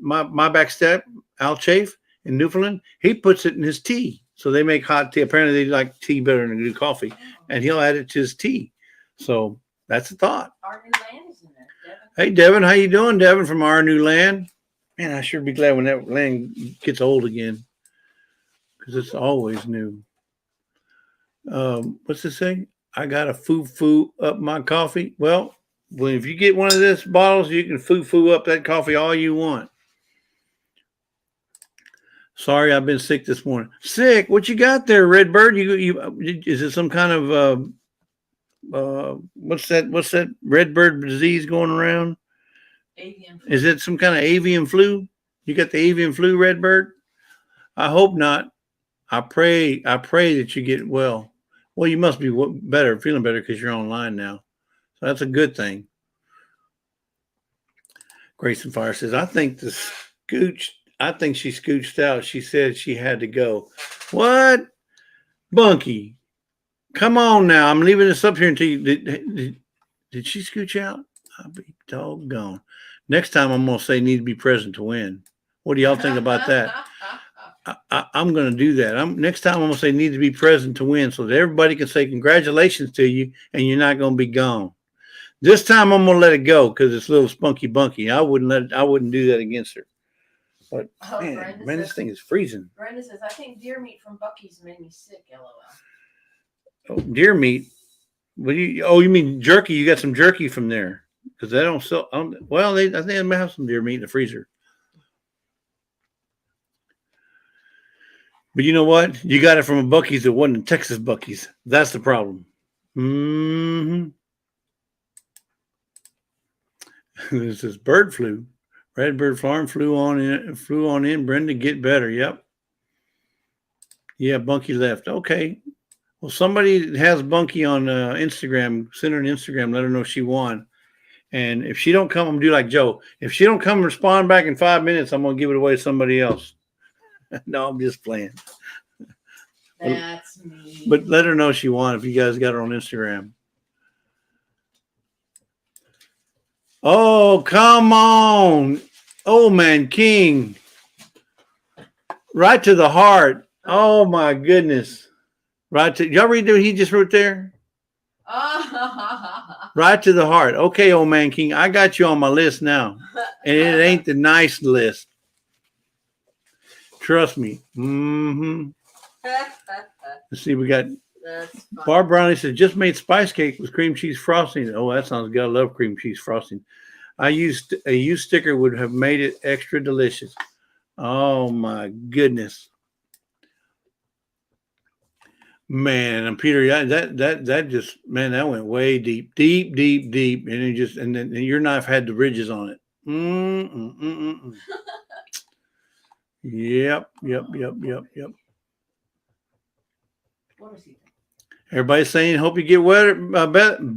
my back step, Al Chafe in Newfoundland, he puts it in his tea. So they make hot tea. Apparently they like tea better than they do coffee. And he'll add it to his tea. So that's a thought. Our new land is in there, Devin. Hey Devin, how you doing, Devin, from Our New Land? Man, I sure be glad when that land gets old again. Because it's always new. What's this thing? I got a foo up my coffee. Well, if you get one of this bottles, you can foo up that coffee all you want. Sorry, I've been sick this morning. Sick? What you got there, Redbird? Is it some kind of what's that Redbird disease going around? Avian flu. Is it some kind of avian flu? You got the avian flu, Redbird? I hope not. I pray that you get well. Well, you must be feeling better because you're online now. So that's a good thing. Grace and Fire says, I think she scooched out. She said she had to go. What? Bunky, come on now. I'm leaving this up here until you. Did she scooch out? I'll be doggone. Next time I'm going to say need to be present to win. What do y'all think about that? I'm going to do that. Next time I'm going to say need to be present to win so that everybody can say congratulations to you and you're not going to be gone. This time I'm going to let it go because it's a little spunky bunky. I wouldn't do that against her. But man, this thing is freezing. Brenda says, I think deer meat from Buc-ee's made me sick, LOL. Oh, deer meat? You mean jerky? You got some jerky from there. Because they don't sell. I think they may have some deer meat in the freezer. But you know what? You got it from a Buc-ee's that wasn't a Texas Buc-ee's. That's the problem. Mm-hmm. This is bird flu. Redbird Farm flew on in. Brenda, get better. Yep. Yeah, Bunky left. Okay. Well, somebody has Bunky on Instagram. Send her an Instagram. Let her know she won. And if she don't come, I'm going to do like Joe. If she don't come and respond back in 5 minutes, I'm going to give it away to somebody else. No, I'm just playing. That's me. But let her know she won if you guys got her on Instagram. Oh, come on. Oh, man, King. Right to the heart. Oh, my goodness. Y'all read what he just wrote there? Right to the heart. Okay, old man King, I got you on my list now. And it ain't the nice list. Trust me. Mm-hmm. Let's see, we got Barb Brownie said, just made spice cake with cream cheese frosting. Oh, that sounds good. I love cream cheese frosting. A used sticker would have made it extra delicious. Oh, my goodness. Man, and Peter, that just, man, that went way deep, and then your knife had the ridges on it. Yep. What was he? Everybody's saying, hope you get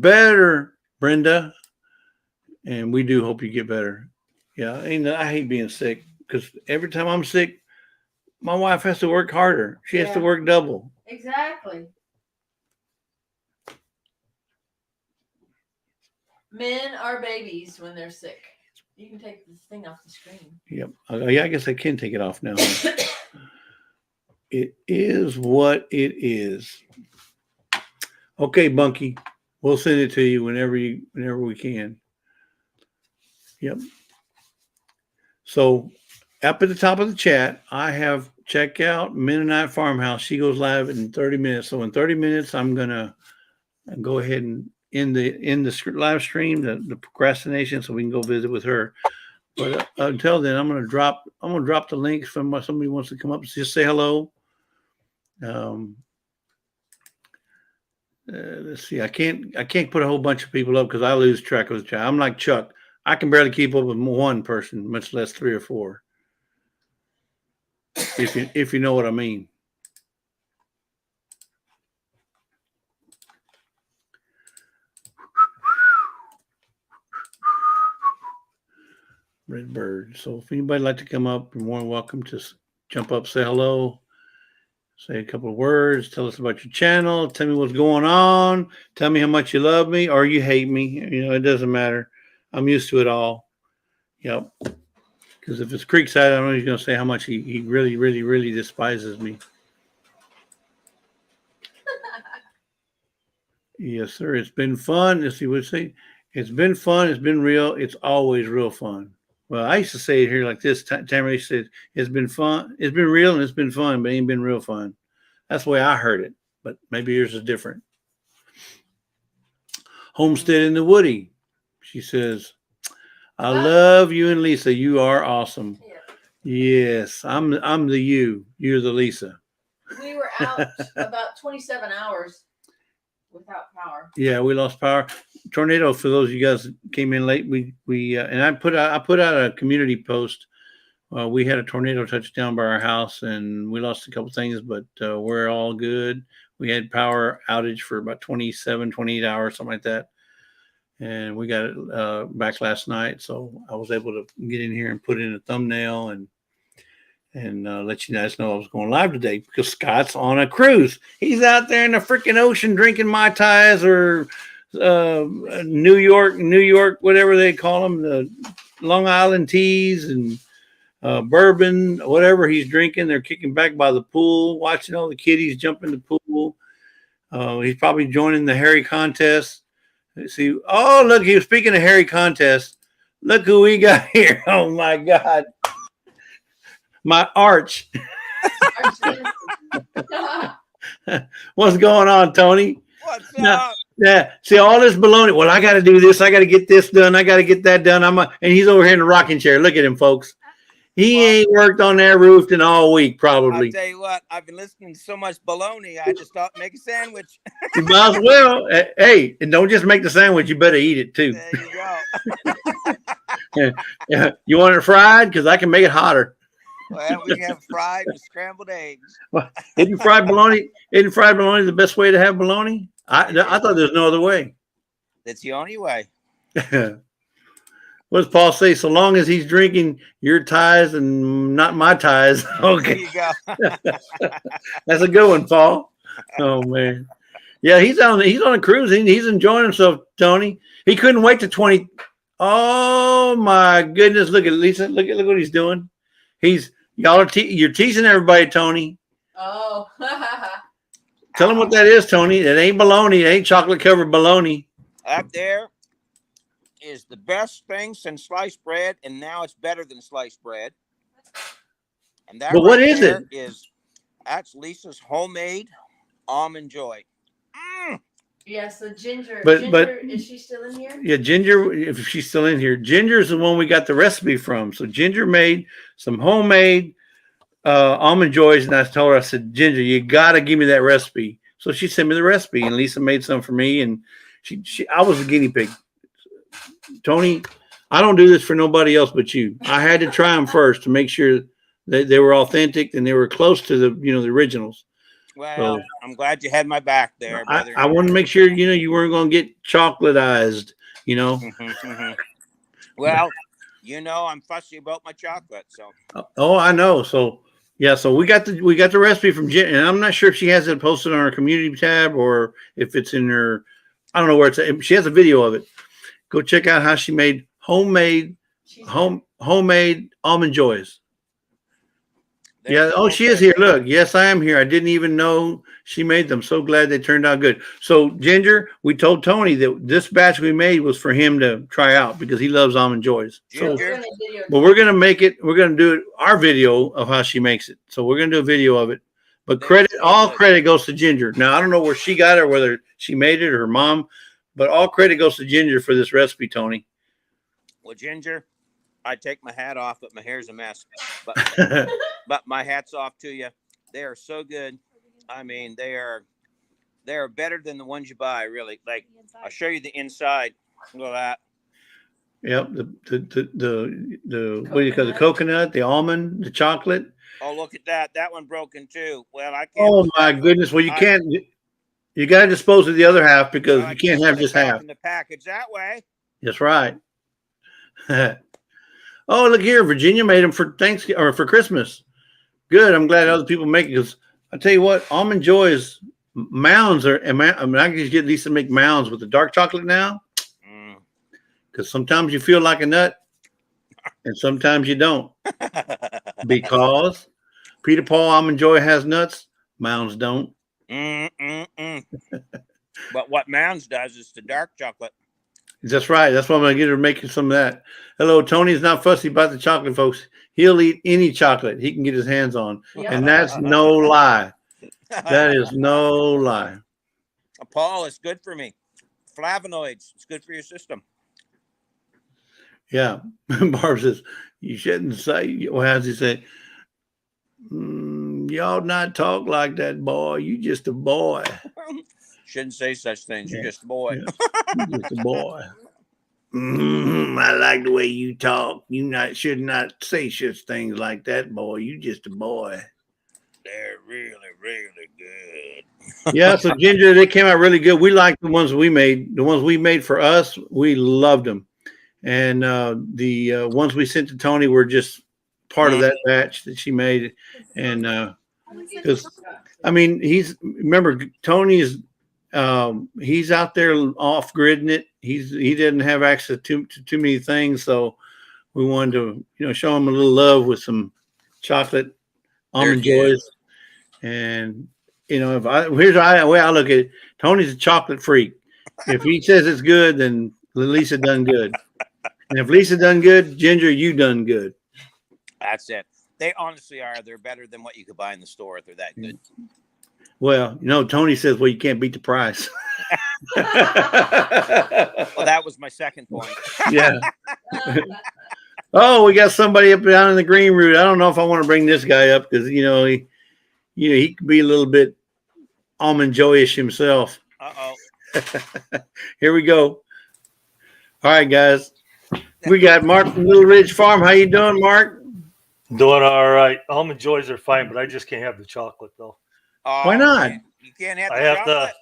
better, Brenda, and we do hope you get better. Yeah, I hate being sick because every time I'm sick, my wife has to work harder. She has to work double. Exactly. Men are babies when they're sick. You can take this thing off the screen. Yep. Yeah, I guess I can take it off now. It is what it is. Okay, Bunky. We'll send it to you whenever we can. Yep. So up at the top of the chat, I have check out Mennonite Farmhouse. She goes live in 30 minutes. So in 30 minutes, I'm gonna go ahead and end the live stream, the procrastination, so we can go visit with her. But until then, I'm gonna drop the links from somebody wants to come up and just say hello. Let's see. I can't put a whole bunch of people up because I lose track of the chat. I'm like Chuck. I can barely keep up with one person, much less 3 or 4. if you know what I mean. Red bird. So if anybody like to come up, you're more than welcome to jump up, say hello, say a couple of words, tell us about your channel, tell me what's going on, tell me how much you love me or you hate me. You know, it doesn't matter. I'm used to it all. Yep. Because if it's Creekside, I don't know he's going to say how much he really, really, really despises me. Yes, sir. It's been fun. As he would say, it's been fun. It's been real. It's always real fun. Well, I used to say it here like this. Tamara said, it's been fun. It's been real and it's been fun, but it ain't been real fun. That's the way I heard it, but maybe yours is different. Homestead in the Woody. She says, I love you and Lisa. You are awesome. Yeah. Yes, I'm the you. You're the Lisa. We were out about 27 hours without power. Yeah, we lost power. Tornado, for those of you guys that came in late, we and I put out a community post. We had a tornado touch down by our house and we lost a couple things, but we're all good. We had power outage for about 27, 28 hours, something like that. And we got it back last night. So I was able to get in here and put in a thumbnail and let you guys know I was going live today because Scott's on a cruise. He's out there in the freaking ocean drinking Mai Tais or New York, whatever they call them, the Long Island teas and bourbon, whatever he's drinking. They're kicking back by the pool, watching all the kiddies jump in the pool. He's probably joining the Harry contest. Let's see. Oh, look, he was speaking of Harry contest. Look who we got here. Oh, my God. My arch. What's going on, Tony? What's now, up? Yeah. See all this baloney. Well, I got to do this. I got to get this done. I got to get that done. And he's over here in the rocking chair. Look at him, folks. He ain't worked on that roof in all week, probably. I'll tell you what. I've been listening to so much baloney. I just thought make a sandwich. You might as well. Hey, and don't just make the sandwich. You better eat it too. There you go. Yeah. You want it fried? Because I can make it hotter. Well, we can have fried with scrambled eggs. Well, isn't fried bologna the best way to have bologna? I thought there's no other way. That's the only way. What does Paul say? So long as he's drinking your ties and not my ties. Okay. There you go. That's a good one, Paul. Oh man. Yeah, he's on a cruise. He's enjoying himself, Tony. He couldn't wait to 20. Oh my goodness. Look at Lisa. Look what he's doing. You're teasing everybody, Tony. Oh. Tell him what that is, Tony. It ain't bologna. It ain't chocolate covered bologna. Up there is the best thing since sliced bread, and now it's better than sliced bread. And that. But what is it? That's Lisa's homemade almond joy. Yes, the ginger. But is she still in here? Yeah, Ginger. If she's still in here, Ginger is the one we got the recipe from. So Ginger made some homemade almond joys, and I told her, I said, Ginger, you gotta give me that recipe. So she sent me the recipe, and Lisa made some for me, and I was a guinea pig. Tony, I don't do this for nobody else but you. I had to try them first to make sure that they were authentic and they were close to the originals. Well, so, I'm glad you had my back there, brother. I wanted to make sure you weren't going to get chocolatized. Well, I'm fussy about my chocolate. So. Oh, I know. So yeah, so we got the recipe from Jen, and I'm not sure if she has it posted on our community tab or if it's in her. I don't know where it's at. She has a video of it. Go check out how she made homemade almond joys. Yeah. Oh, she is here. Look. Yes, I am here. I didn't even know she made them. So glad they turned out good. So, Ginger, we told Tony that this batch we made was for him to try out because he loves almond joys. So, but we're going to make it. We're going to do our video of how she makes it. So we're going to do a video of it. But all credit goes to Ginger. Now, I don't know where she got it, whether she made it or her mom, but all credit goes to Ginger for this recipe, Tony. Well, Ginger, I take my hat off, but my hair's a mess. But my hat's off to you. They are so good. I mean, they are better than the ones you buy, really. Like, I'll show you the inside. Look at that. Yep, the what do you call the coconut, the almond, the chocolate. Oh, look at that. That one broken too. Well, I can't. Oh put my that- goodness! Well, you I- can't. You got to dispose of the other half because I you can't have put it just back half. in the package that way. That's right. Oh, look here, Virginia made them for Thanksgiving or for Christmas. Good. I'm glad other people make it because I tell you what, Almond Joy's mounds are. I mean, I can just get Lisa to make mounds with the dark chocolate now because sometimes you feel like a nut and sometimes you don't because Peter Paul Almond Joy has nuts, mounds don't. But what Mounds does is the dark chocolate. That's right. That's why I'm gonna get her making some of that. Hello, Tony's not fussy about the chocolate, folks. He'll eat any chocolate he can get his hands on, and that's no lie. That is no lie. Paul, it's good for me. Flavonoids. It's good for your system. Yeah. Barb says you shouldn't say. Well, how does he say? Y'all not talk like that, boy. You just a boy. Shouldn't say such things. You're just a boy. Yeah. You just a boy. I like the way you talk. You should not say such things like that, boy. You just a boy. They're really, really good. Yeah, so Ginger, they came out really good. We liked the ones we made. The ones we made for us, we loved them. And the ones we sent to Tony were just part of that batch that she made. And because I mean, remember Tony's he's out there off gridding it. He didn't have access to too many things, so we wanted to show him a little love with some chocolate Almond Joys. And here's the way I look at it. Tony's a chocolate freak. If he says it's good, then Lisa done good. And if Lisa done good, Ginger, you done good. That's it. They honestly are. They're better than what you could buy in the store if they're that good. Well, Tony says, well, you can't beat the price. Well, that was my second point. Yeah. Oh, we got somebody up down in the green room. I don't know if I want to bring this guy up because, he could be a little bit Almond Joyish himself. Uh-oh. Here we go. All right, guys. We got Mark from Little Ridge Farm. How you doing, Mark? Doing all right. Almond Joys are fine, but I just can't have the chocolate, though. Oh, why not? You can't have the chocolate.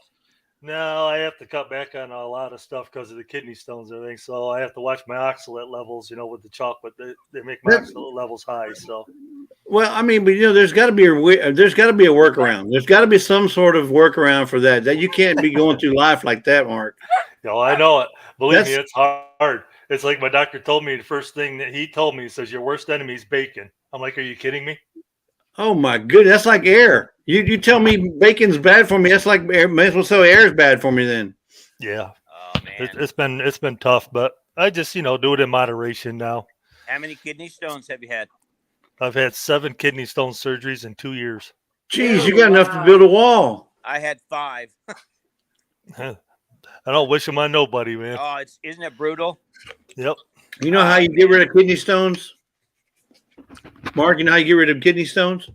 I have to cut back on a lot of stuff because of the kidney stones and everything. So I have to watch my oxalate levels, with the chocolate. They make my oxalate levels high. So. Well, I mean, but there's got to be a workaround. There's got to be some sort of workaround for that. That you can't be going through life like that, Mark. No, I know it. Believe me, it's hard. It's like my doctor told me the first thing that he told me. He says, your worst enemy is bacon. I'm like, are you kidding me? Oh my goodness, that's like air. You tell me bacon's bad for me. That's like air. May as well say air is bad for me then. Yeah. Oh man, it's been tough, but I just do it in moderation now. How many kidney stones have you had? I've had 7 kidney stone surgeries in 2 years. Jeez, you got enough to build a wall. I had 5. I don't wish them on nobody, man. Oh, isn't it brutal? Yep. You know how you get rid of kidney stones? Mark, you know how you get rid of kidney stones?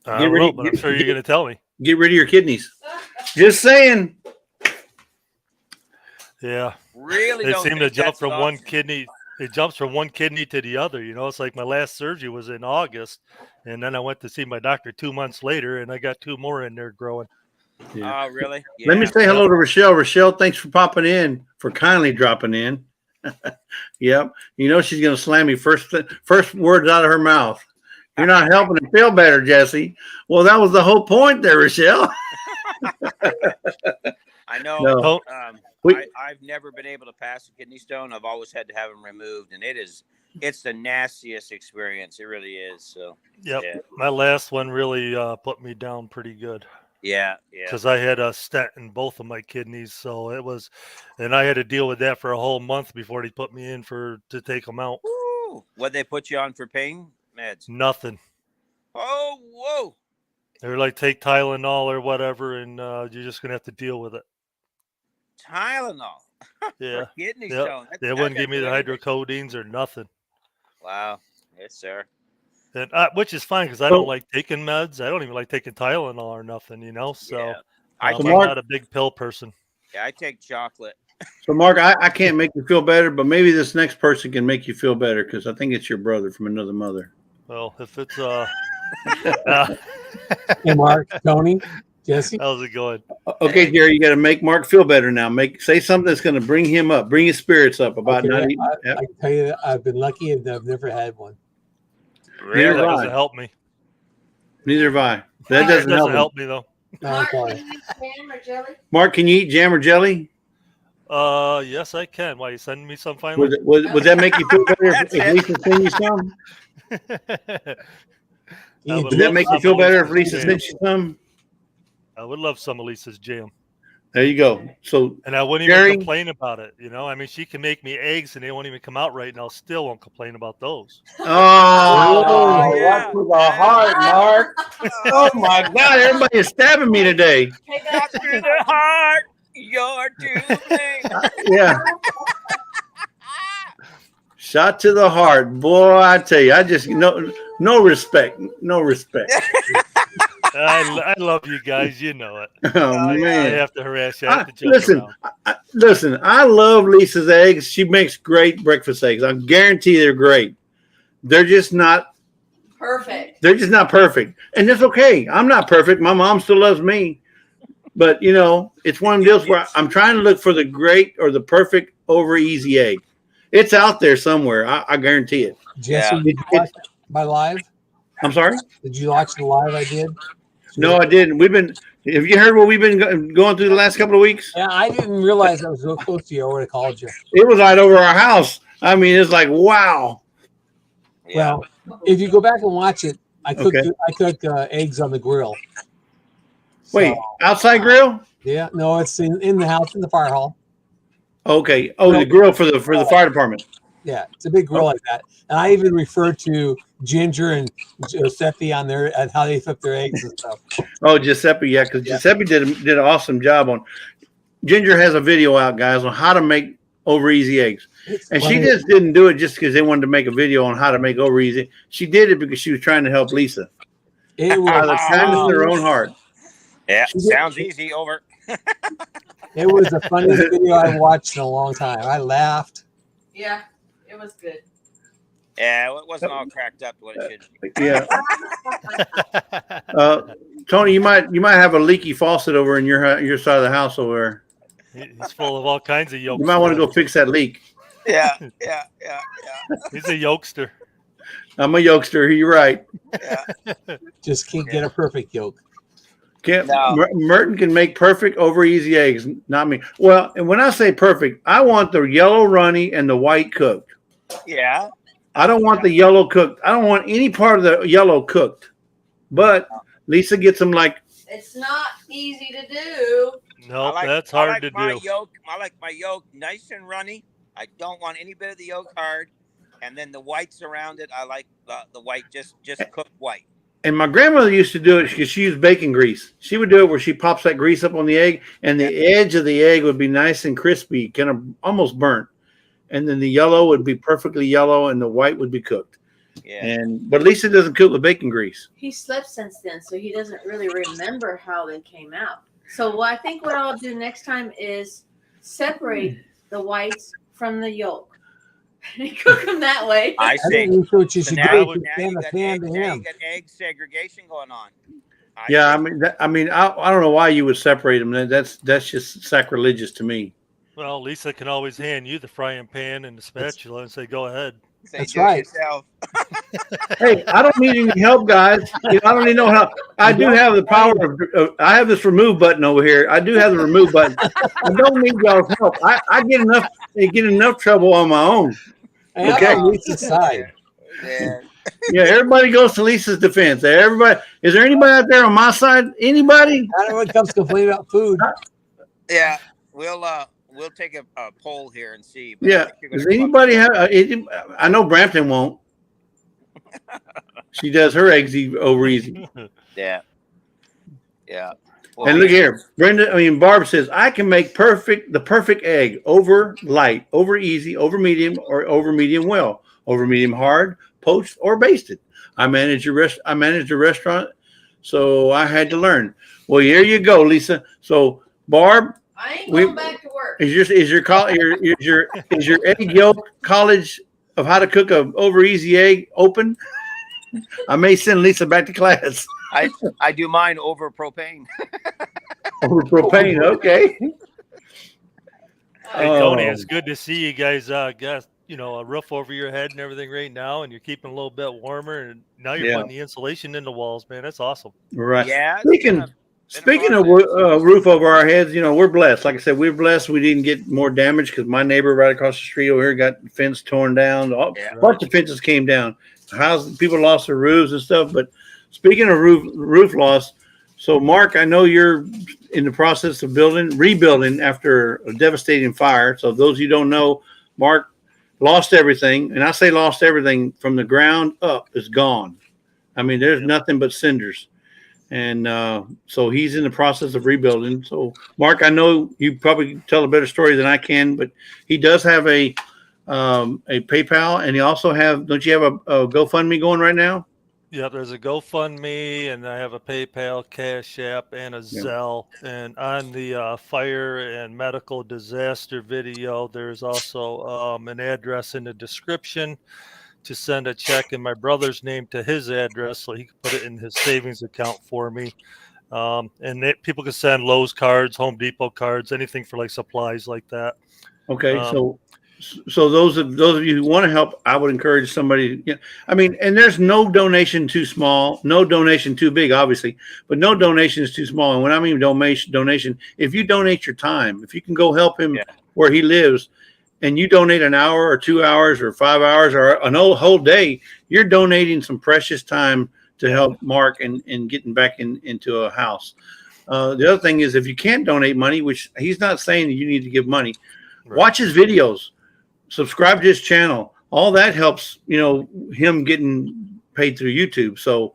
I don't know, but I'm sure you're going to tell me. Get rid of your kidneys. Just saying. Yeah. Really? They seem to jump from one kidney. It jumps from one kidney to the other. It's like my last surgery was in August, and then I went to see my doctor 2 months later, and I got 2 more in there growing. Yeah. Oh, really? Yeah. Let me say hello to Rochelle. Rochelle, thanks for popping in, for kindly dropping in. Yep. She's going to slam me first words out of her mouth. You're not helping her feel better, Jesse. Well, that was the whole point there, Rochelle. I know. No. I've never been able to pass a kidney stone. I've always had to have them removed, and it's the nastiest experience. It really is. So. Yep. Yeah. My last one really put me down pretty good. Yeah. Because I had a stent in both of my kidneys, so it was, and I had to deal with that for a whole month before they put me in to take them out. Woo. What they put you on for pain meds? Nothing. Oh, whoa. They're like, take Tylenol or whatever, and you're just gonna have to deal with it. Tylenol. Yeah. For kidney stone. They wouldn't give me the hydrocodines or nothing. Wow. Yes, sir. And which is fine because I don't like taking meds. I don't even like taking Tylenol or nothing, So Yeah. I'm not a big pill person. Yeah, I take chocolate. So, Mark, I can't make you feel better, but maybe this next person can make you feel better because I think it's your brother from another mother. Well, if it's Hey, Mark, Tony, Jesse. how's it going? Okay, Jerry, you got to make Mark feel better now. Say something that's going to bring him up, bring his spirits up about Okay, not eating. I Yep. can tell you that I've been lucky and I've never had one. Neither That have doesn't I. help me. Neither have I. That That doesn't doesn't help. help me though. No, it's fine. Jam or jelly? Mark, can you eat jam or jelly? Yes, I can. Why you sending me some finally? Would that make you feel better That's if it. Lisa sent you some? You I can would Would do that love make you some feel of better if Lisa's Lisa jam. sent you some? I would love some of Lisa's jam, There you go. So and I wouldn't Jerry? even complain about it. You know, I mean, she can make me eggs, and they won't even come out right, and I'll still won't complain about those. Oh, yeah. right to the heart, Mark. Oh my God, everybody is stabbing me today. Hey, Shot through the heart. You're to blame. Yeah. Shot to the heart. Boy, I tell you, I just no respect. No respect. I love you guys. You know it. Oh I man. have to harass you. I have to joke Listen, around. listen, I love Lisa's eggs. She makes great breakfast eggs. I guarantee they're great. They're just not perfect. perfect. And that's okay. I'm not perfect. My mom still loves me. But you know, it's one of those where I'm trying to look for the great or the perfect over easy egg. It's out there somewhere. I guarantee it. Jesse, Yeah. did you watch my live? I'm sorry? Did you watch the live I did? No, I didn't. Have you heard what we've been going through the last couple of weeks? Yeah, I didn't realize I was so close to you. I would have called you. It was right over our house. I mean, it's like, wow. Yeah. Well, if you go back and watch it, I cooked Okay. eggs on the grill. Wait, So, outside grill? yeah, no, it's in the house in the fire hall. Okay. Oh, the grill for the fire department. Yeah, it's a big grill like that. And I even referred to Ginger and Giuseppe on there and how they flip their eggs and stuff. Oh, Giuseppe, yeah, because Giuseppe did an awesome job on. Ginger has a video out, guys, on how to make over easy eggs, and she just didn't do it just because they wanted to make a video on how to make over easy. She did it because she was trying to help Lisa It out of the was kindness of her own heart. Yeah. Sounds easy. Over. It was the funniest video I watched in a long time. I laughed. Yeah, it was good. Yeah, it wasn't all cracked up what it should be. Yeah, Tony, you might have a leaky faucet over in your side of the house over there. He's full of all kinds of yolks. You might want to go fix that leak. Yeah. He's a yolkster. I'm a yolkster. You're right. Yeah. Just can't get a perfect yolk. No. Merton can make perfect over easy eggs, not me. Well, and when I say perfect, I want the yellow runny and the white cooked. Yeah. I don't want the yellow cooked. I don't want any part of the yellow cooked. But Lisa gets them like. It's not easy to do. No, that's hard to do. I like my yolk nice and runny. I don't want any bit of the yolk hard. And then the whites around it, I like the white, just cooked white. And my grandmother used to do it because she used bacon grease. She would do it where she pops that grease up on the egg, and the edge of the egg would be nice and crispy, kind of almost burnt. And then the yellow would be perfectly yellow, and the white would be cooked. Yeah. But Lisa doesn't cook with bacon grease. He slept since then, so he doesn't really remember how they came out. So I think what I'll do next time is separate the whites from the yolk and cook them that way. I I see. think that's what you should Now do. you is Stand the pan to him. got egg segregation going on. Yeah, I mean, I don't know why you would separate them. That's just sacrilegious to me. Well, Lisa can always hand you the frying pan and the spatula and say, "Go ahead." That's right. Yourself. Hey, I don't need any help, guys. I don't need no help. I do have the power of. I have this remove button over here. I do have the remove button. I don't need y'all's help. I get enough trouble on my own. And Okay. I'm on Lisa's side. Yeah. Yeah, everybody goes to Lisa's defense. Everybody, is there anybody out there on my side? Anybody? Not everyone comes to complain about food. Yeah. We'll take a poll here and see. But Yeah. Does anybody have? I know Brampton won't. She does her eggs over easy. Yeah. Yeah. Well, And look here, Barb says I can make the perfect egg over light, over easy, over medium, or over medium well, over medium hard, poached or basted. I manage a restaurant, so I had to learn. Well, here you go, Lisa. So Barb, I ain't going back to work. is your egg yolk college of how to cook a over easy egg open? I may send Lisa back to class. I do mine over propane. Over propane. Okay. Hey Tony, Oh, it's good to see you guys. Got a roof over your head and everything right now, and you're keeping a little bit warmer. And now you're yeah. putting the insulation in the walls, man. That's awesome. Right. Yeah, it's been a Speaking of process. roof over our heads, we're blessed. Like I said, we're blessed. We didn't get more damage because my neighbor right across the street over here got the fence torn down. A Yeah. bunch of fences came down. People lost their roofs and stuff. But speaking of roof loss, so Mark, I know you're in the process of rebuilding after a devastating fire. So those you don't know, Mark lost everything, and I say lost everything from the ground up is gone. I mean, there's nothing but cinders. And so he's in the process of rebuilding. So, Mark, I know you probably tell a better story than I can, but he does have a PayPal, and he also don't you have a GoFundMe going right now? Yeah, there's a GoFundMe, and I have a PayPal, Cash App, and a Zelle. And on the fire and medical disaster video, there's also an address in the description to send a check in my brother's name to his address so he can put it in his savings account for me. And people can send Lowe's cards, Home Depot cards, anything for like supplies like that. Okay, so those of you who want to help, I would encourage somebody. I mean, and there's no donation too small, no donation too big, obviously, but no donation is too small. And when I mean donation, if you donate your time, if you can go help him where he lives, and you donate an hour or 2 hours or 5 hours or an whole day, you're donating some precious time to help Mark and getting back into a house. The other thing is, if you can't donate money, which he's not saying that you need to give money, watch his videos, subscribe to his channel. All that helps, him getting paid through YouTube. So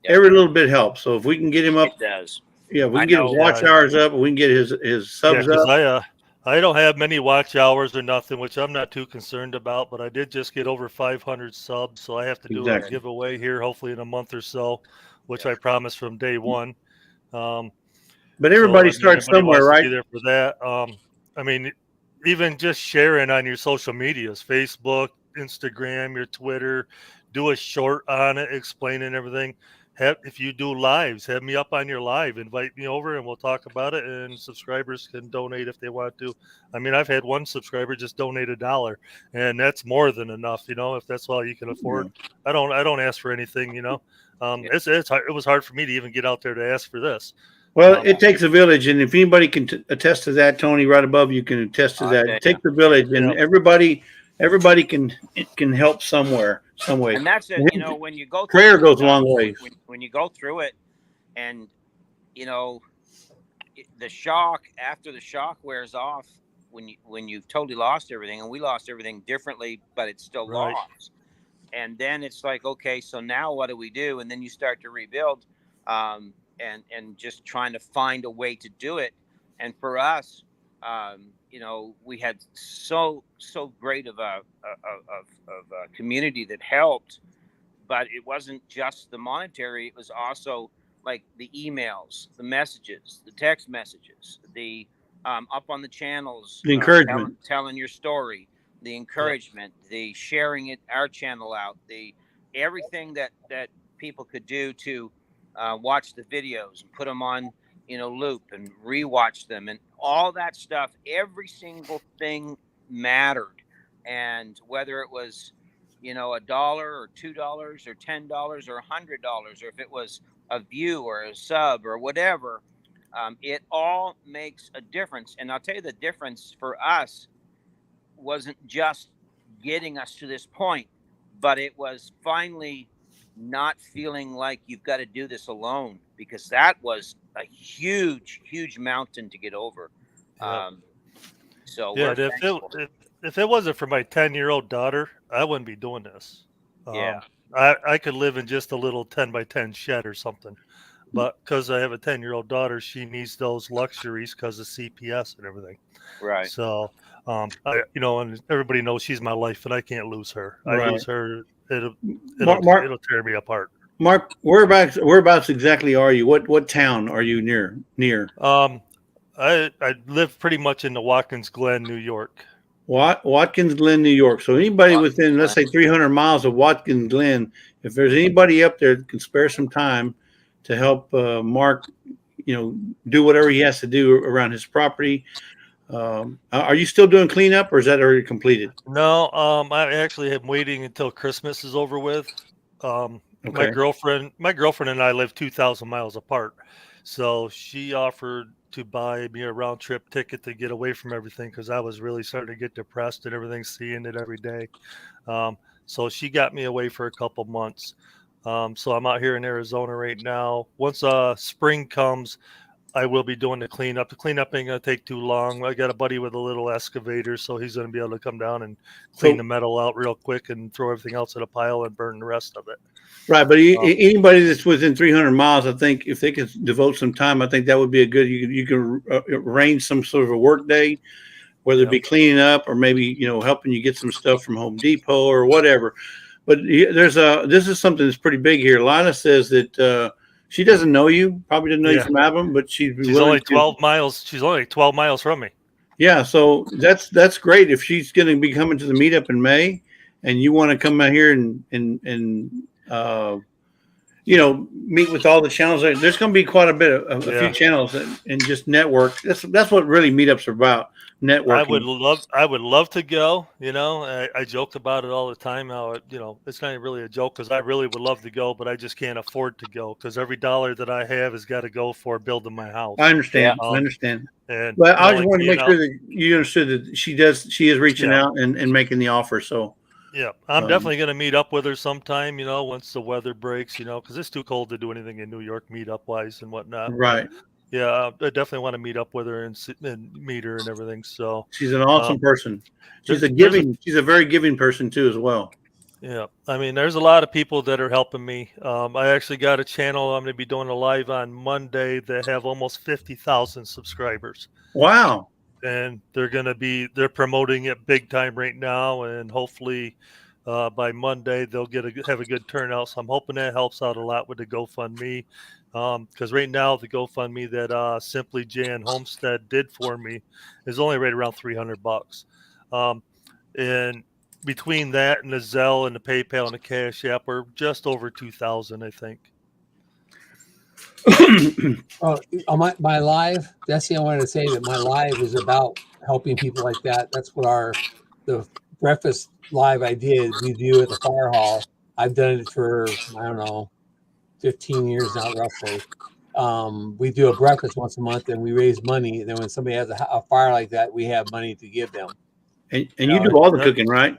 every little bit helps. So if we can get him up, it does. Yeah, we can get his watch hours up. We can get his subs up. I don't have many watch hours or nothing, which I'm not too concerned about, but I did just get over 500 subs, so I have to do a giveaway here, hopefully in a month or so, which I promised from day one. But everybody starts somewhere, right? Be there for that. I mean, even just sharing on your social medias, Facebook, Instagram, your Twitter, do a short on it, explaining everything. If you do lives, have me up on your live, invite me over and we'll talk about it, and subscribers can donate if they want to. I mean, I've had one subscriber just donate $1, and that's more than enough, if that's all you can afford. I don't ask for anything, it was hard for me to even get out there to ask for this. Well, it takes a village, and if anybody can attest to that, Tony, right above you can attest to that. It takes a village, and everybody can help somewhere, some way. And that's it. When you go through prayer goes a long way. When you go through it, and the shock after the shock wears off, when you've totally lost everything, and we lost everything differently, but it's still lost. And then it's like, okay, so now what do we do? And then you start to rebuild, and just trying to find a way to do it. And for us, we had so great of a community that helped, but it wasn't just the monetary. It was also like the emails, the messages, the text messages, the up on the channels, the encouragement, telling your story, the encouragement, the sharing our channel out, the everything that people could do to watch the videos and put them on loop and rewatch them and all that stuff. Every single thing mattered. And whether it was $1 or $2 or $10 or $100, or if it was a view or a sub or whatever, it all makes a difference. And I'll tell you, the difference for us wasn't just getting us to this point, but it was finally not feeling like you've got to do this alone, because that was a huge mountain to get over. So if it wasn't for my 10-year-old daughter, I wouldn't be doing this. I could live in just a little 10 by 10 shed or something, but because I have a 10-year-old daughter, she needs those luxuries because of CPS and everything. Right. So and everybody knows she's my life, and I can't lose her. I lose her, it'll tear me apart. Mark, whereabouts exactly are you? What town are you near? I live pretty much in the Watkins Glen, New York. Watkins Glen, New York. So anybody Watkins within, let's say, 300 miles of Watkins Glen, if there's anybody up there that can spare some time to help Mark, do whatever he has to do around his property. Are you still doing cleanup, or is that already completed? No, I actually am waiting until Christmas is over with. My Okay. girlfriend and I live 2,000 miles apart, so she offered to buy me a round trip ticket to get away from everything because I was really starting to get depressed and everything, seeing it every day. So she got me away for a couple months. So I'm out here in Arizona right now. Once spring comes, I will be doing the cleanup. The cleanup ain't gonna take too long. I got a buddy with a little excavator, so he's gonna be able to come down and clean So the metal out real quick and throw everything else in a pile and burn the rest of it. right, but Um, anybody that's within 300 miles, I think if they could devote some time, I think that would be a good. You can arrange some sort of a work day, whether it Yeah. be cleaning up or maybe helping you get some stuff from Home Depot or whatever. But this is something that's pretty big here. Lana says that she doesn't know you, probably doesn't know you Yeah. from Adam, but she'd be She's willing only to. 12 miles. She's only 12 miles from me. Yeah, so that's great. If she's going to be coming to the meetup in May, and you want to come out here and meet with all the channels, there's going to be quite a bit of a few Yeah. channels and just network. That's what really meetups are about. Networking. I would love to go. I joked about it all the time. How it's not really a joke because I really would love to go, but I just can't afford to go because every dollar that I have has got to go for building my house. I understand. Yeah. I understand. And But I just like wanted to being make sure out, that you understood that she is reaching Yeah. out and making the offer. So yeah, I'm definitely gonna meet up with her sometime. Once the weather breaks. Because it's too cold to do anything in New York meetup wise and whatnot. But right. yeah, I definitely want to meet up with her and meet her and everything. So She's an awesome um, person. She's there's a she's a very giving person too as well. Yeah, I mean, there's a lot of people that are helping me. I actually got a channel I'm going to be doing a live on Monday that have almost 50,000 subscribers, Wow. and they're promoting it big time right now, and hopefully by Monday they'll have a good turnout. So I'm hoping that helps out a lot with the GoFundMe, because right now the GoFundMe that Simply Jan Homestead did for me is only right around $300, and between that and the Zelle and the PayPal and the Cash App, we're just over 2,000, I think. On my live, that's the I wanted to say that my live is about helping people like that. That's what the breakfast live I did. We do at the fire hall. I've done it for, I don't know, 15 years now, roughly. We do a breakfast once a month and we raise money. And then when somebody has a fire like that, we have money to give them. And you do all the cooking, right?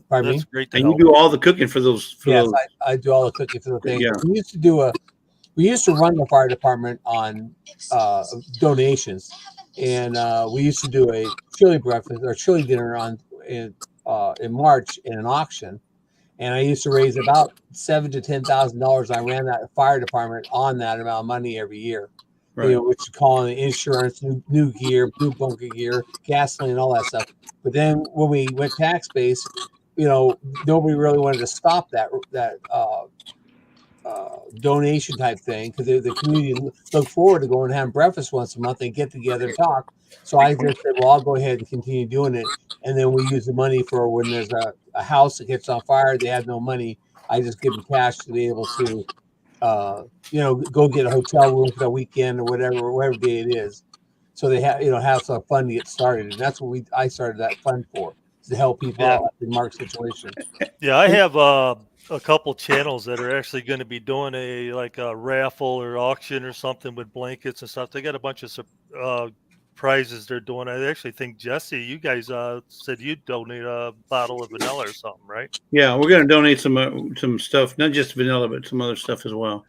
Pardon me? That's great to And you help. do all the cooking for those. Yes, I do all the cooking for the thing. Yeah. We used to run the fire department on donations, and we used to do a chili breakfast or chili dinner in March in an auction, and I used to raise about $7,000 to $10,000. I ran that fire department on that amount of money every year. Right. Which you call in insurance, new gear, new bunker gear, gasoline, all that stuff. But then when we went tax based, nobody really wanted to stop that donation type thing because the community looked forward to going and having breakfast once a month and get together and talk. So I just said, well, I'll go ahead and continue doing it. And then we use the money for when there's a house that gets on fire, they have no money. I just give them cash to be able to, go get a hotel room for the weekend or whatever day it is. So they have some fun to get started. And that's what I started that fund for, to help people out in Mark's situation. Yeah, I have a couple channels that are actually going to be doing a raffle or auction or something with blankets and stuff. They got a bunch of prizes they're doing. I actually think, Jesse, you guys said you'd donate a bottle of vanilla or something, right? Yeah, we're going to donate some stuff, not just vanilla, but some other stuff as well.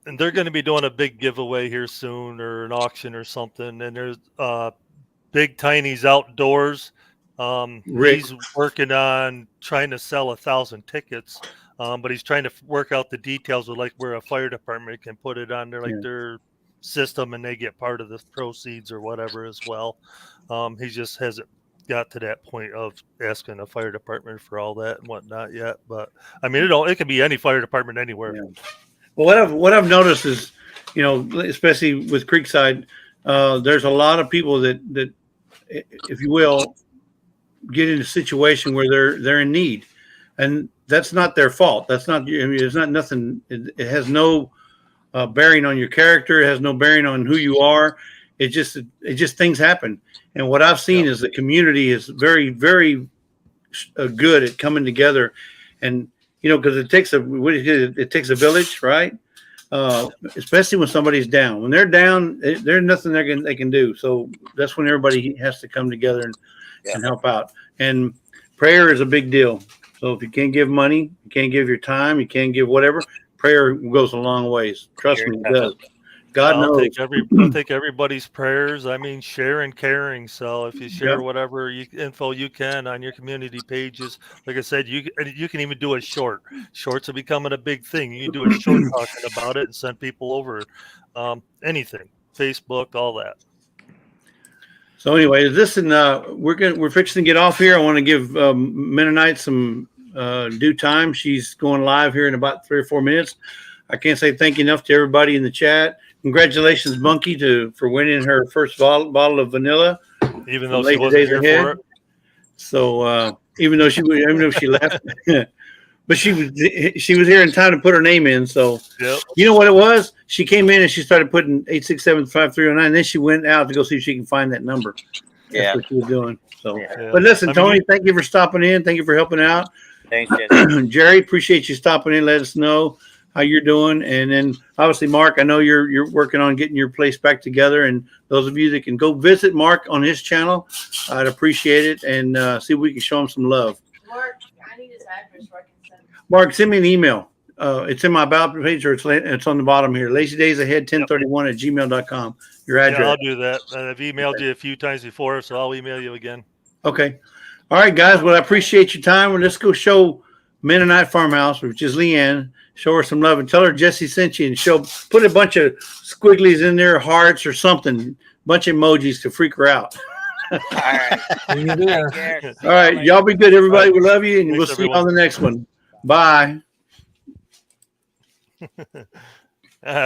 And they're going to be doing a big giveaway here soon, or an auction or something. And there's Big Tiny's Outdoors. He's working on trying to sell 1,000 tickets, but he's trying to work out the details of where a fire department can put it on their system and they get part of the proceeds or whatever as well. He just hasn't got to that point of asking a fire department for all that and whatnot yet. But I mean, it can be any fire department anywhere. Yeah. Well, what I've noticed is, especially with Creekside, there's a lot of people that, if you will, get in a situation where they're in need, and that's not their fault. That's not. I mean, it's not nothing. It has no bearing on your character. It has no bearing on who you are. It just things happen. And what I've seen is the community is very, very good at coming together, and because it takes it takes a village, right? Especially when somebody's down. When they're down, there's nothing they can do. So that's when everybody has to come together and help out. And prayer is a big deal. So if you can't give money, you can't give your time, you can't give whatever, prayer goes a long ways. Trust me, it does. God knows. I'll take everybody's prayers. I mean, share and caring. So if you share whatever info you can on your community pages, like I said, you can even do a short. Shorts are becoming a big thing. You can do a short talking about it and send people over anything, Facebook, all that. So anyway, listen, we're fixing to get off here. I want to give Mennonite some due time. She's going live here in about 3 or 4 minutes. I can't say thank you enough to everybody in the chat. Congratulations, Monkey, for winning her first bottle of vanilla. Even though she wasn't here for it. So even though she left, but she was here in time to put her name in. So you know what it was? She came in and she started putting 867-5309. And then she went out to go see if she can find that number. That's what she was doing. So, but listen, Tony, thank you for stopping in. Thank you for helping out. Thanks, Jesse. Jerry, appreciate you stopping in. Let us know how you're doing. And then obviously, Mark, I know you're working on getting your place back together. And those of you that can go visit Mark on his channel, I'd appreciate it, and see if we can show him some love. Mark, I need his address so I can send him. Mark, send me an email. It's in my about page, or it's on the bottom here. LazyDaysAhead1031@gmail.com. Your address. Yeah, I'll do that. I've emailed you a few times before, so I'll email you again. Okay. All right, guys. Well, I appreciate your time. Well, let's go show Mennonite Farmhouse, which is Leanne. Show her some love and tell her Jesse sent you, and put a bunch of squigglies in there, hearts or something, bunch of emojis to freak her out. All right. All right. Y'all be good, everybody. We love you, and we'll see you on the next one. Bye.